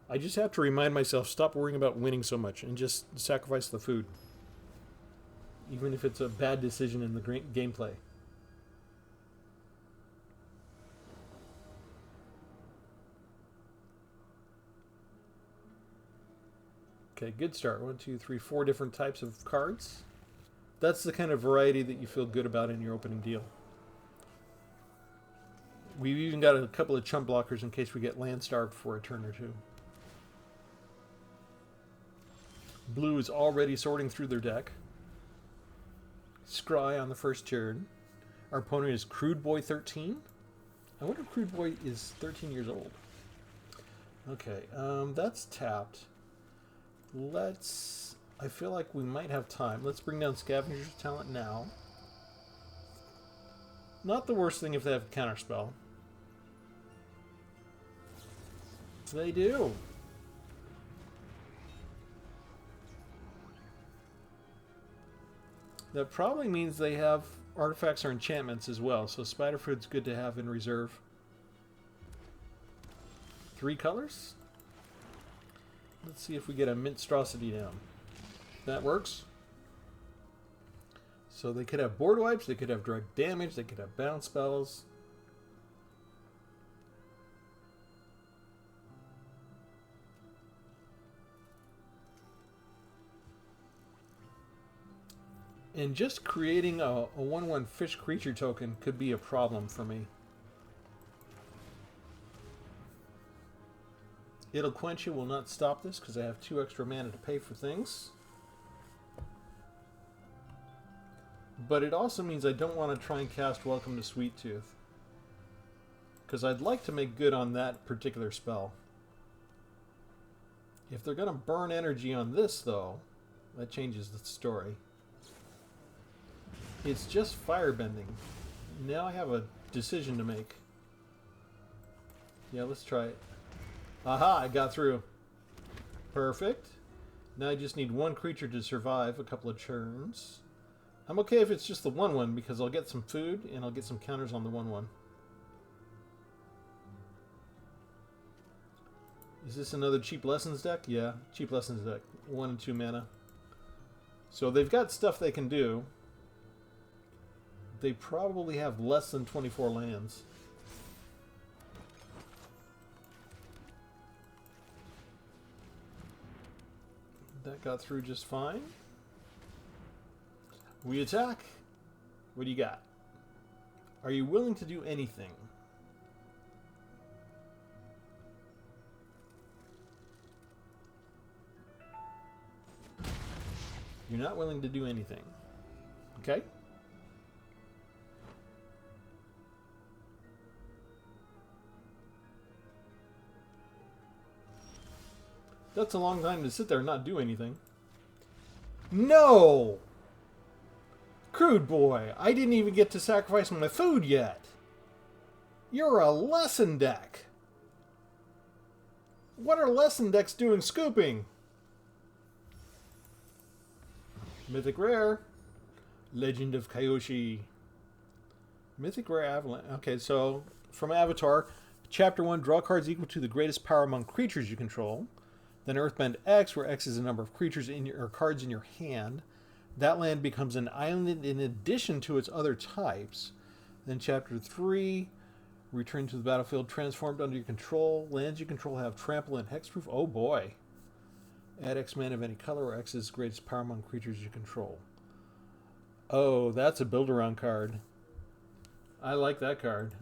I just have to remind myself, stop worrying about winning so much and just sacrifice the food. Even if it's a bad decision in the gameplay. Okay, good start. 1, 2, 3, 4 different types of cards. That's the kind of variety that you feel good about in your opening deal. We've even got a couple of chump blockers in case we get land starved for a turn or two. Blue is already sorting through their deck. Scry on the first turn. Our opponent is Crude Boy 13. I wonder if Crude Boy is 13 years old. Okay, that's tapped. I feel like we might have time. Let's bring down Scavenger's Talent now. Not the worst thing if they have a counterspell. They do. That probably means they have artifacts or enchantments as well, so Spiderfoot's good to have in reserve. 3 colors? Let's see if we get a Monstrosity down. That works. So they could have board wipes, they could have direct damage, they could have bounce spells. And just creating a 1/1 fish creature token could be a problem for me. It'll Quench You will not stop this because I have 2 extra mana to pay for things. But it also means I don't want to try and cast Welcome to Sweet Tooth, because I'd like to make good on that particular spell. If they're going to burn energy on this, though, that changes the story. It's just firebending. Now I have a decision to make. Yeah, let's try it. Aha, I got through. Perfect. Now I just need 1 creature to survive a couple of turns. I'm okay if it's just the 1/1 because I'll get some food and I'll get some counters on the 1/1. Is this another Cheap Lessons deck? Yeah, Cheap Lessons deck. 1 and 2 mana. So they've got stuff they can do. They probably have less than 24 lands. That got through just fine. We attack. What do you got? Are you willing to do anything? You're not willing to do anything. Okay? That's a long time to sit there and not do anything. No! Crude boy, I didn't even get to sacrifice my food yet. You're a lesson deck. What are lesson decks doing scooping? Mythic Rare. Legend of Kyoshi. Mythic Rare Avalanche. Okay, so from Avatar, Chapter 1, draw cards equal to the greatest power among creatures you control. Then Earthbound X, where X is the number of creatures in your, or cards in your hand. That land becomes an island in addition to its other types. Then Chapter 3, return to the battlefield transformed under your control. Lands you control have trample and hexproof. Oh boy. Add X mana of any color where X is the greatest power among creatures you control. Oh, that's a build-around card. I like that card.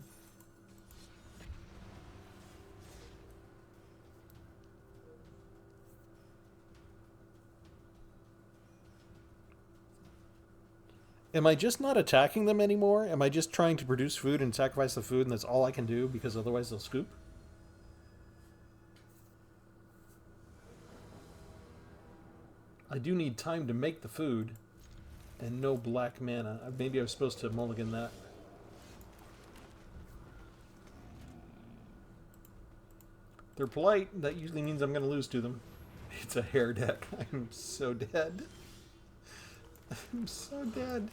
Am I just not attacking them anymore? Am I just trying to produce food and sacrifice the food and that's all I can do because otherwise they'll scoop? I do need time to make the food and no black mana. Maybe I was supposed to mulligan that. They're polite. That usually means I'm going to lose to them. It's a hair deck. I'm so dead. I'm so dead.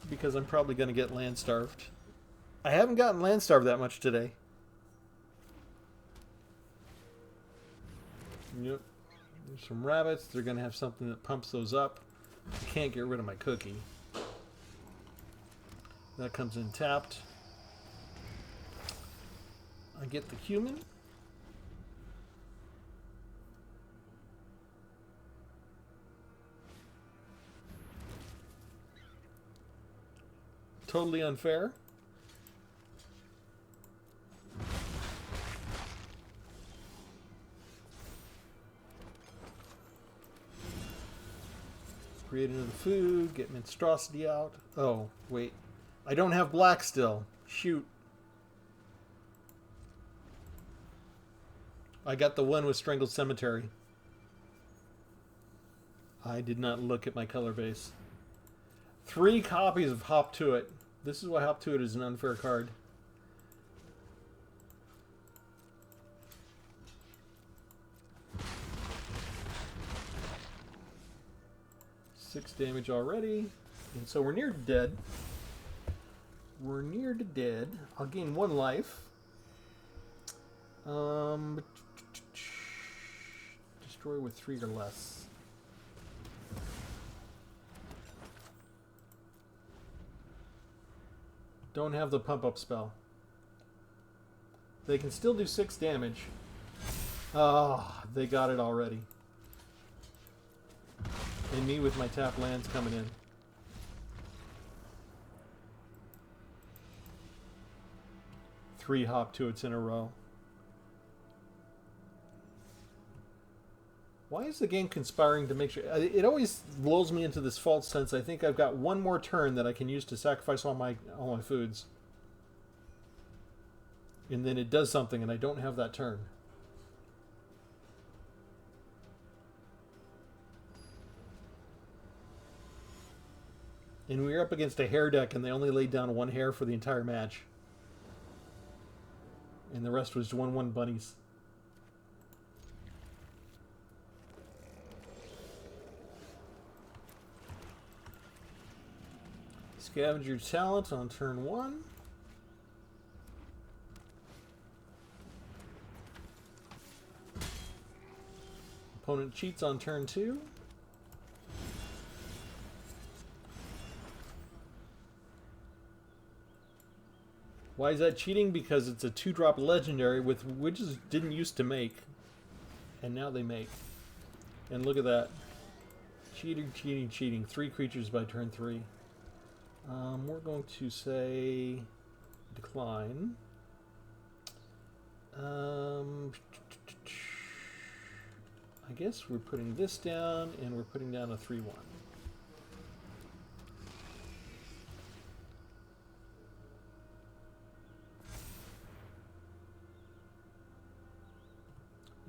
Because I'm probably going to get land starved. I haven't gotten land starved that much today. Yep. There's some rabbits. They're going to have something that pumps those up. I can't get rid of my cookie. That comes in tapped. I get the human. Totally unfair. Create another food, get monstrosity out. Oh, wait. I don't have black still. Shoot. I got the one with Strangled Cemetery. I did not look at my color base. 3 copies of Hop to It. This is why Hop to It is an unfair card. Six damage already. And so we're near dead. We're near to dead. I'll gain 1 life. Destroy with 3 or less. Don't have the pump up spell. They can still do 6 damage. Ah, they got it already. And me with my tap lands coming in. Three Hop to It's in a row. Why is the game conspiring to make sure... It always lulls me into this false sense. I think I've got 1 more turn that I can use to sacrifice all my foods. And then it does something and I don't have that turn. And we were up against a hair deck and they only laid down 1 hair for the entire match. And the rest was 1/1 bunnies. Scavenger Talent on turn 1. Opponent cheats on turn 2. Why is that cheating? Because it's a 2-drop legendary with witches didn't used to make. And now they make. And look at that. Cheating, cheating, cheating. 3 creatures by turn 3. We're going to say decline. I guess we're putting this down, and we're putting down a 3-1.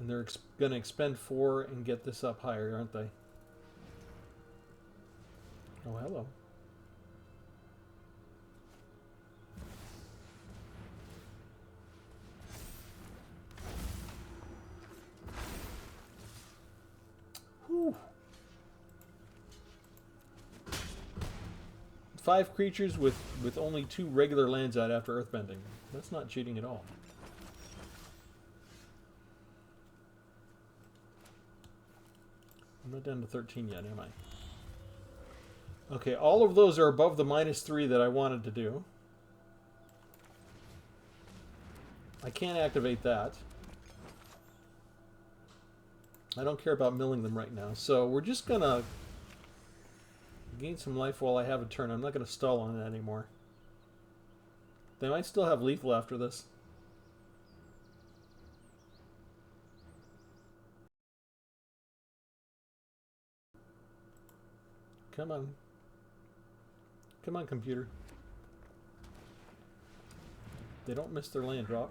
And they're going to expend 4 and get this up higher, aren't they? Oh, hello. Whew. 5 creatures with only 2 regular lands out after earthbending. That's not cheating at all. I'm not down to 13 yet, am I? Okay, all of those are above the -3 that I wanted to do. I can't activate that. I don't care about milling them right now. So we're just going to gain some life while I have a turn. I'm not going to stall on it anymore. They might still have lethal after this. Come on. Come on, computer. They don't miss their land drop.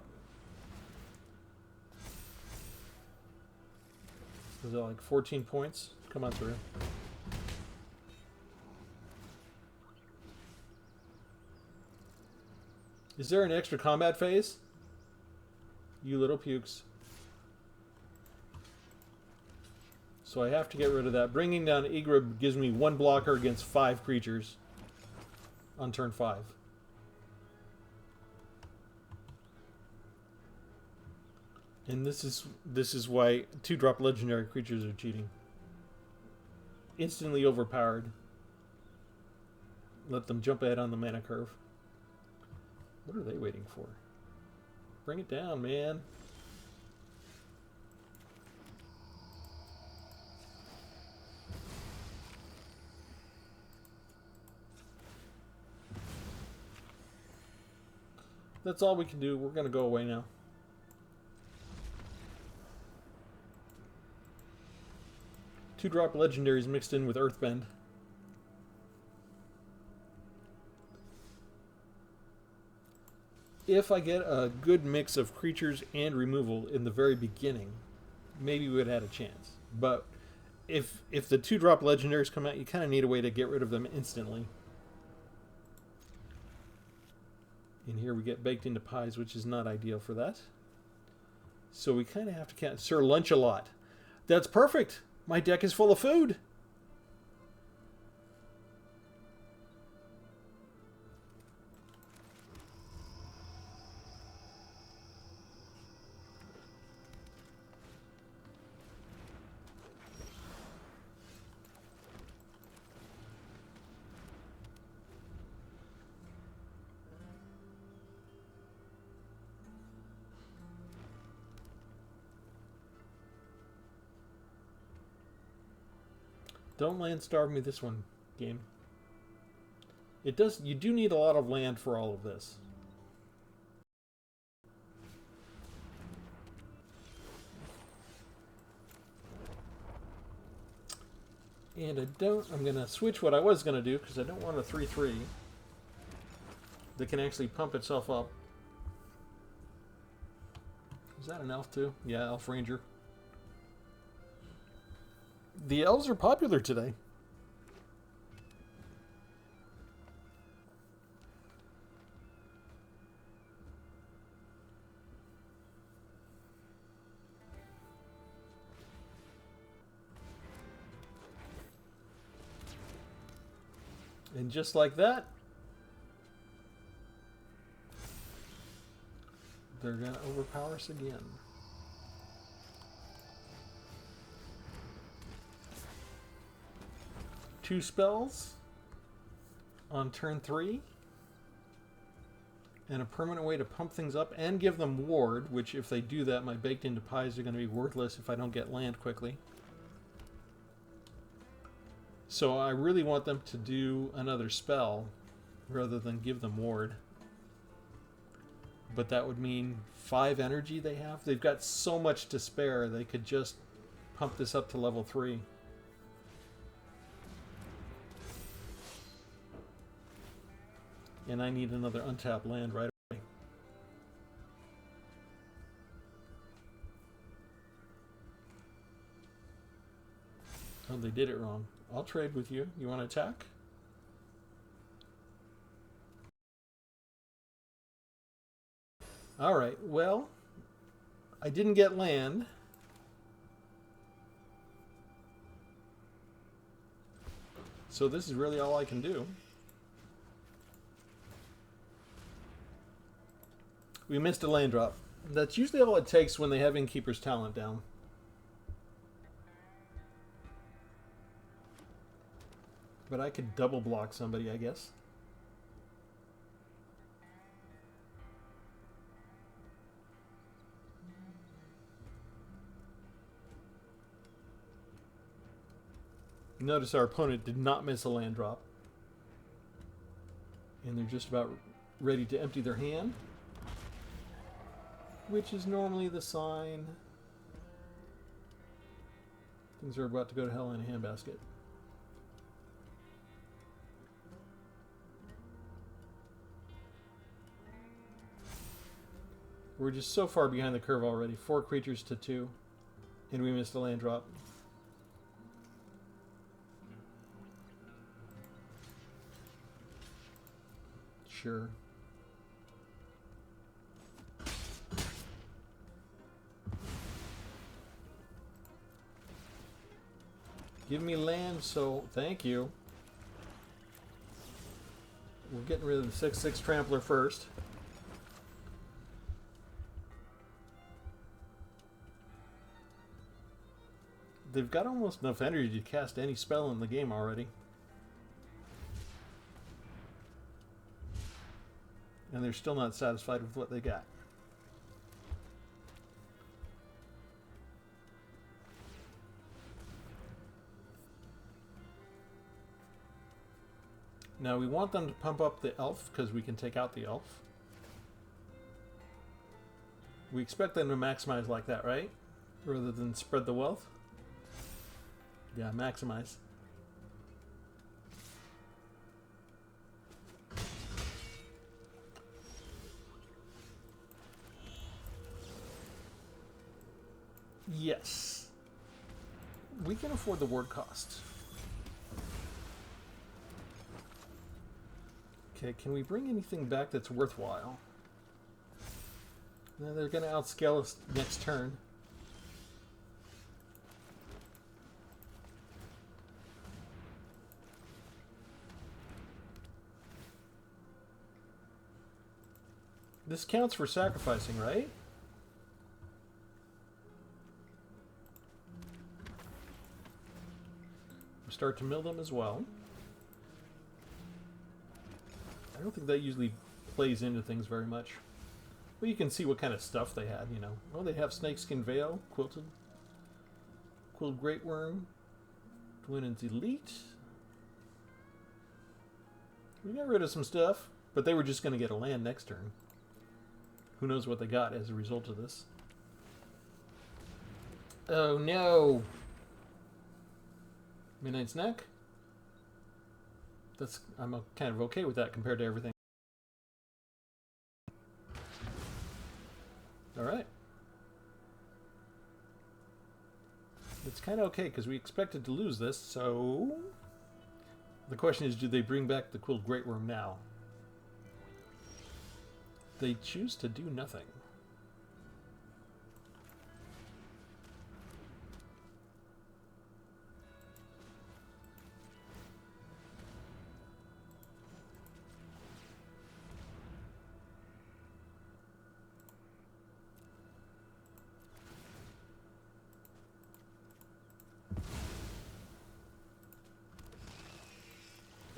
Was that like 14 points? Come on through. Is there an extra combat phase? You little pukes. So I have to get rid of that. Bringing down Igrib gives me 1 blocker against 5 creatures on turn 5. And this is why 2-drop legendary creatures are cheating. Instantly overpowered. Let them jump ahead on the mana curve. What are they waiting for? Bring it down, man. That's all we can do. We're going to go away now. Two-drop legendaries mixed in with Earthbend. If I get a good mix of creatures and removal in the very beginning, maybe we would have had a chance. But if the 2-drop legendaries come out, you kind of need a way to get rid of them instantly. And here we get baked into pies, which is not ideal for that. So we kind of have to count Sir Lunch-a-Lot. That's perfect! My deck is full of food! Don't land starve me this one, game. It does. You do need a lot of land for all of this. And I'm going to switch what I was going to do because I don't want a 3/3 that can actually pump itself up. Is that an elf too? Yeah, Elf Ranger. The elves are popular today. And just like that, they're going to overpower us again. Two spells on turn 3. And a permanent way to pump things up and give them ward, which if they do that, my baked into pies are going to be worthless if I don't get land quickly. So I really want them to do another spell rather than give them ward. But that would mean 5 energy they have. They've got so much to spare, they could just pump this up to level 3. And I need another untapped land right away. Oh, they did it wrong. I'll trade with you. You want to attack? Alright, well, I didn't get land. So this is really all I can do. We missed a land drop. That's usually all it takes when they have Innkeeper's Talent down. But I could double block somebody, I guess. Notice our opponent did not miss a land drop. And they're just about ready to empty their hand. Which is normally the sign things are about to go to hell in a handbasket. We're just so far behind the curve already. 4 creatures to 2. And we missed a land drop. Sure. Give me land, so thank you. We're getting rid of the 6/6 Trampler first. They've got almost enough energy to cast any spell in the game already. And they're still not satisfied with what they got. Now we want them to pump up the elf because we can take out the elf. We expect them to maximize like that, right? Rather than spread the wealth. Yeah, maximize. Yes. We can afford the word cost. Okay, can we bring anything back that's worthwhile? No, they're going to outscale us next turn. This counts for sacrificing, right? We start to mill them as well. I don't think that usually plays into things very much. Well, you can see what kind of stuff they had, you know. Well, they have Snakeskin Veil, Quilted Great Worm, Dwinen's Elite. We got rid of some stuff, but they were just going to get a land next turn. Who knows what they got as a result of this. Oh no! Midnight Snack? I'm kind of okay with that compared to everything. Alright. It's kind of okay because we expected to lose this, so... The question is, do they bring back the Quilled Great Worm now? They choose to do nothing.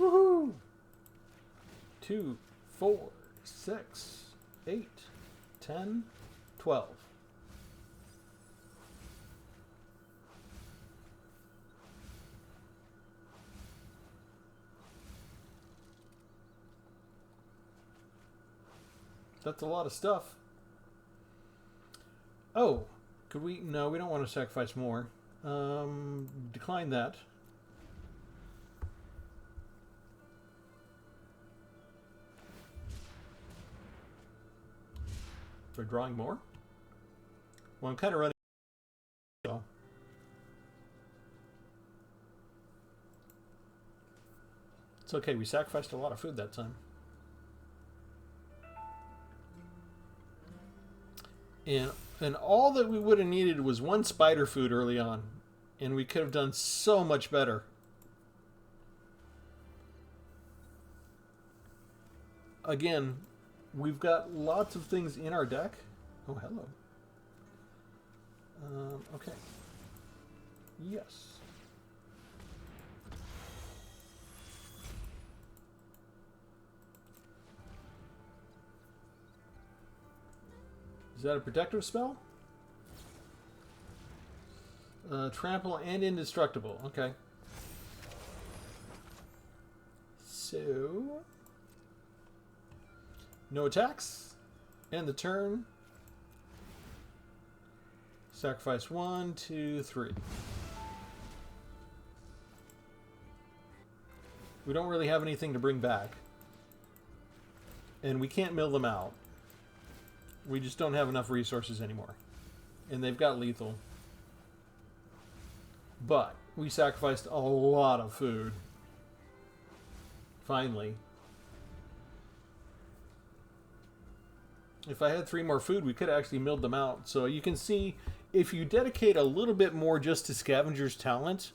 Woohoo! 2, 4, 6, 8, 10, 12. That's a lot of stuff. Oh, could we? No, we don't want to sacrifice more. Decline that. For drawing more? Well, I'm kind of running. So. It's okay, we sacrificed a lot of food that time. And all that we would have needed was one spider food early on. And we could have done so much better. Again, we've got lots of things in our deck. Oh, hello. Okay. Yes. Is that a protective spell? Trample and indestructible. Okay. So... no attacks. End the turn. Sacrifice 1, 2, 3. We don't really have anything to bring back. And we can't mill them out. We just don't have enough resources anymore. And they've got lethal. But we sacrificed a lot of food. Finally. If I had 3 more food, we could have actually milled them out. So you can see, if you dedicate a little bit more just to Scavenger's Talent,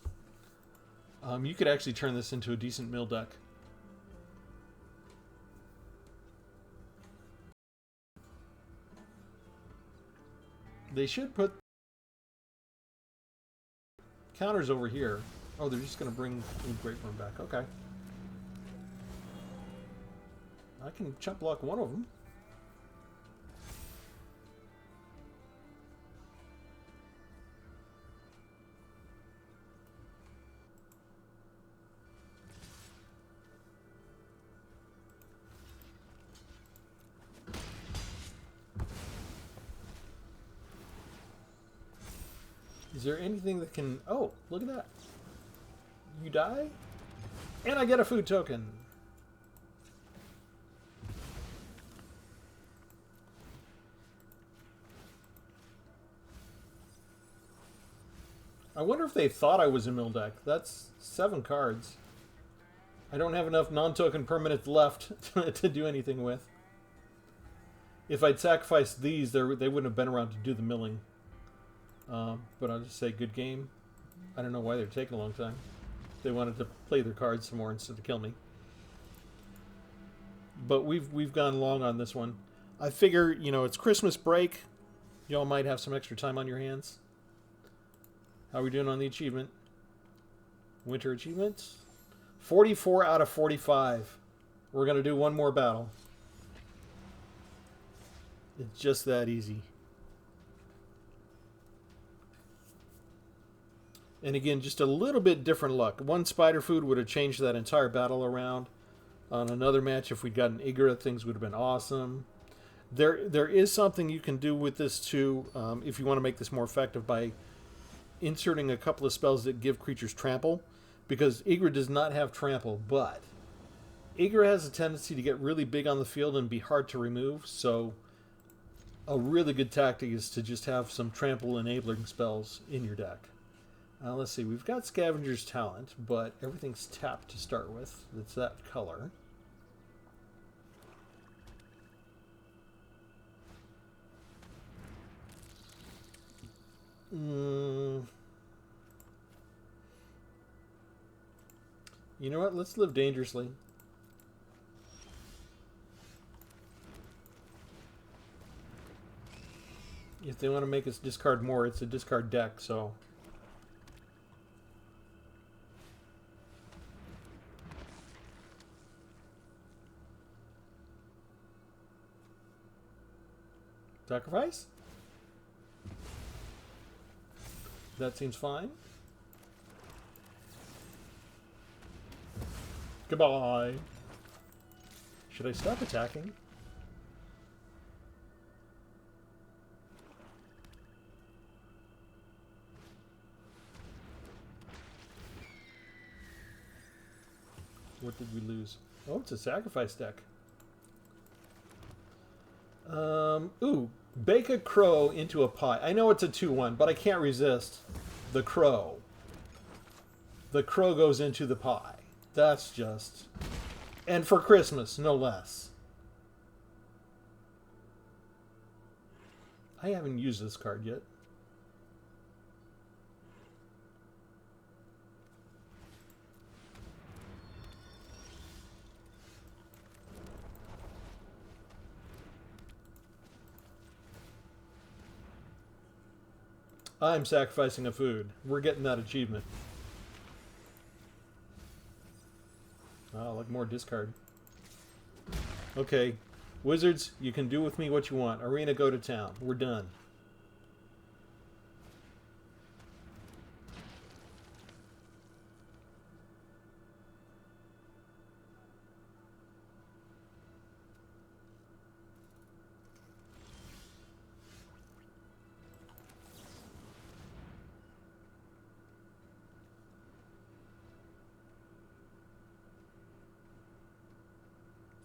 you could actually turn this into a decent mill deck. They should put counters over here. Oh, they're just going to bring Great Worm back. Okay. I can chump block one of them. Is there anything that can... oh, look at that. You die? And I get a food token. I wonder if they thought I was a mill deck. That's 7 cards. I don't have enough non-token permanents left to do anything with. If I'd sacrificed these, they wouldn't have been around to do the milling. But I'll just say good game. I don't know why they're taking a long time. They wanted to play their cards some more instead of kill me. But we've gone long on this one. I figure, you know, it's Christmas break. Y'all might have some extra time on your hands. How are we doing on the achievement? Winter achievements? 44 out of 45. We're going to do one more battle. It's just that easy. And again, just a little bit different luck. One spider food would have changed that entire battle around. On another match, if we'd gotten Igra, things would have been awesome. There is something you can do with this too, if you want to make this more effective, by inserting a couple of spells that give creatures trample. Because Igra does not have trample, but Igra has a tendency to get really big on the field and be hard to remove. So a really good tactic is to just have some trample enabling spells in your deck. Let's see, we've got Scavenger's Talent, but everything's tapped to start with. It's that color. You know what? Let's live dangerously. If they want to make us discard more, it's a discard deck, so... sacrifice? That seems fine. Goodbye. Should I stop attacking? What did we lose? Oh, it's a sacrifice deck. Ooh, bake a crow into a pie. I know it's a 2/1, but I can't resist the crow. The crow goes into the pie. That's just... And for Christmas, no less. I haven't used this card yet. I'm sacrificing a food. We're getting that achievement. Oh, like more discard. Okay. Wizards, you can do with me what you want. Arena, go to town. We're done.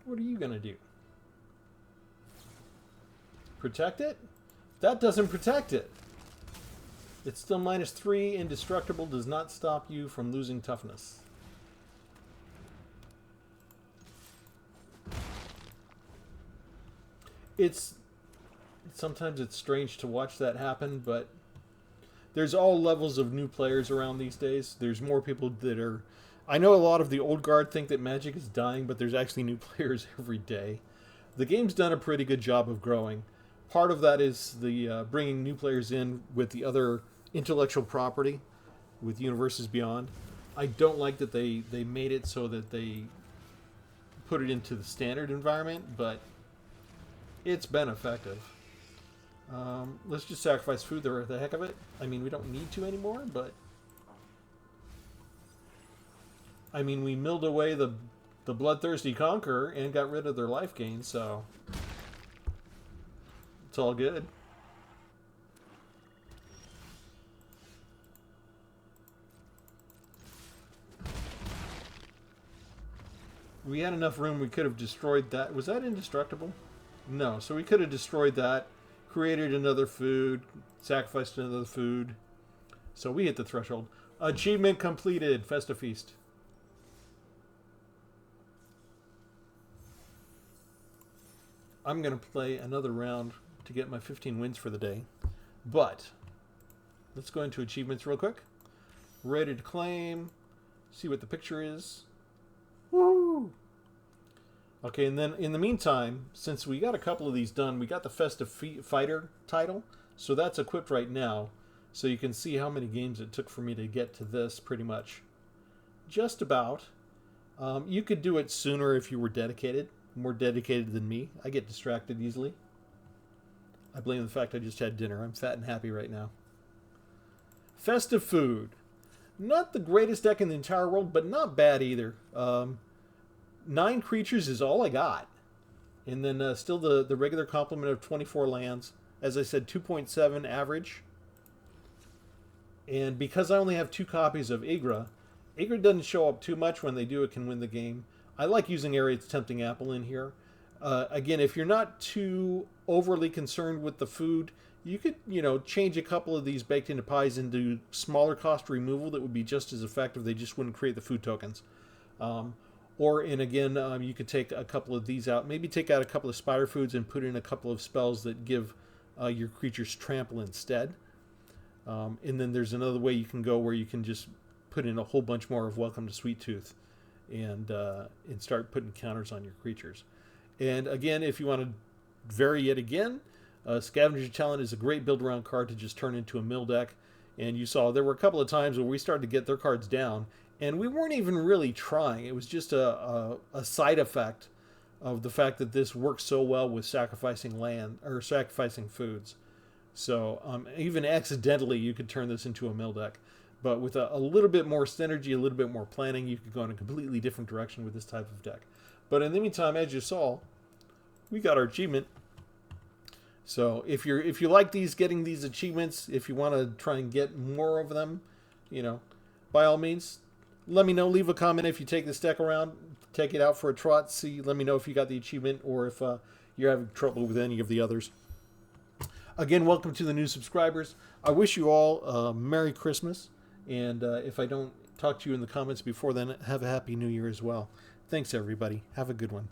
What are you going to do? Protect it? That doesn't protect it. It's still -3. Indestructible does not stop you from losing toughness. Sometimes it's strange to watch that happen, but there's all levels of new players around these days. There's more people that are... I know a lot of the old guard think that Magic is dying, but there's actually new players every day. The game's done a pretty good job of growing. Part of that is the bringing new players in with the other intellectual property, with Universes Beyond. I don't like that they made it so that they put it into the standard environment, but it's been effective. Let's just sacrifice food for the heck of it. I mean, we don't need to anymore, but... I mean, we milled away the Bloodthirsty Conqueror and got rid of their life gain, so... It's all good. We had enough room, we could have destroyed that. Was that indestructible? No, so we could have destroyed that, created another food, sacrificed another food. So we hit the threshold. Achievement completed, Festive Feast. I'm going to play another round to get my 15 wins for the day. But, let's go into achievements real quick. Ready to claim. See what the picture is. Woo! Okay, and then in the meantime, since we got a couple of these done, we got the Festive Fighter title. So that's equipped right now. So you can see how many games it took for me to get to this, pretty much. Just about. You could do it sooner if you were dedicated. More dedicated than me. I get distracted easily. I blame the fact I just had dinner. I'm fat and happy right now. Festive Food. Not the greatest deck in the entire world, but not bad either. 9 creatures is all I got. And then still the regular complement of 24 lands. As I said, 2.7 average. And because I only have 2 copies of Igra doesn't show up too much. When they do, it can win the game. I like using Ariad's Tempting Apple in here. Again, if you're not too overly concerned with the food, you could, change a couple of these baked into pies into smaller cost removal that would be just as effective. They just wouldn't create the food tokens. You could take a couple of these out. Maybe take out a couple of spider foods and put in a couple of spells that give your creatures trample instead. And then there's another way you can go where you can just put in a whole bunch more of Welcome to Sweet Tooth. And start putting counters on your creatures. And again, if you want to vary it again, Scavenger Talent is a great build-around card to just turn into a mill deck. And you saw there were a couple of times where we started to get their cards down, and we weren't even really trying. It was just a side effect of the fact that this works so well with sacrificing land or sacrificing foods. So even accidentally, you could turn this into a mill deck. But with a little bit more synergy, a little bit more planning, you could go in a completely different direction with this type of deck. But in the meantime, as you saw, we got our achievement. So if you like getting these achievements, if you want to try and get more of them, by all means, let me know. Leave a comment if you take this deck around. Take it out for a trot. Let me know if you got the achievement or if you're having trouble with any of the others. Again, welcome to the new subscribers. I wish you all a Merry Christmas. And if I don't talk to you in the comments before then, have a Happy New Year as well. Thanks, everybody. Have a good one.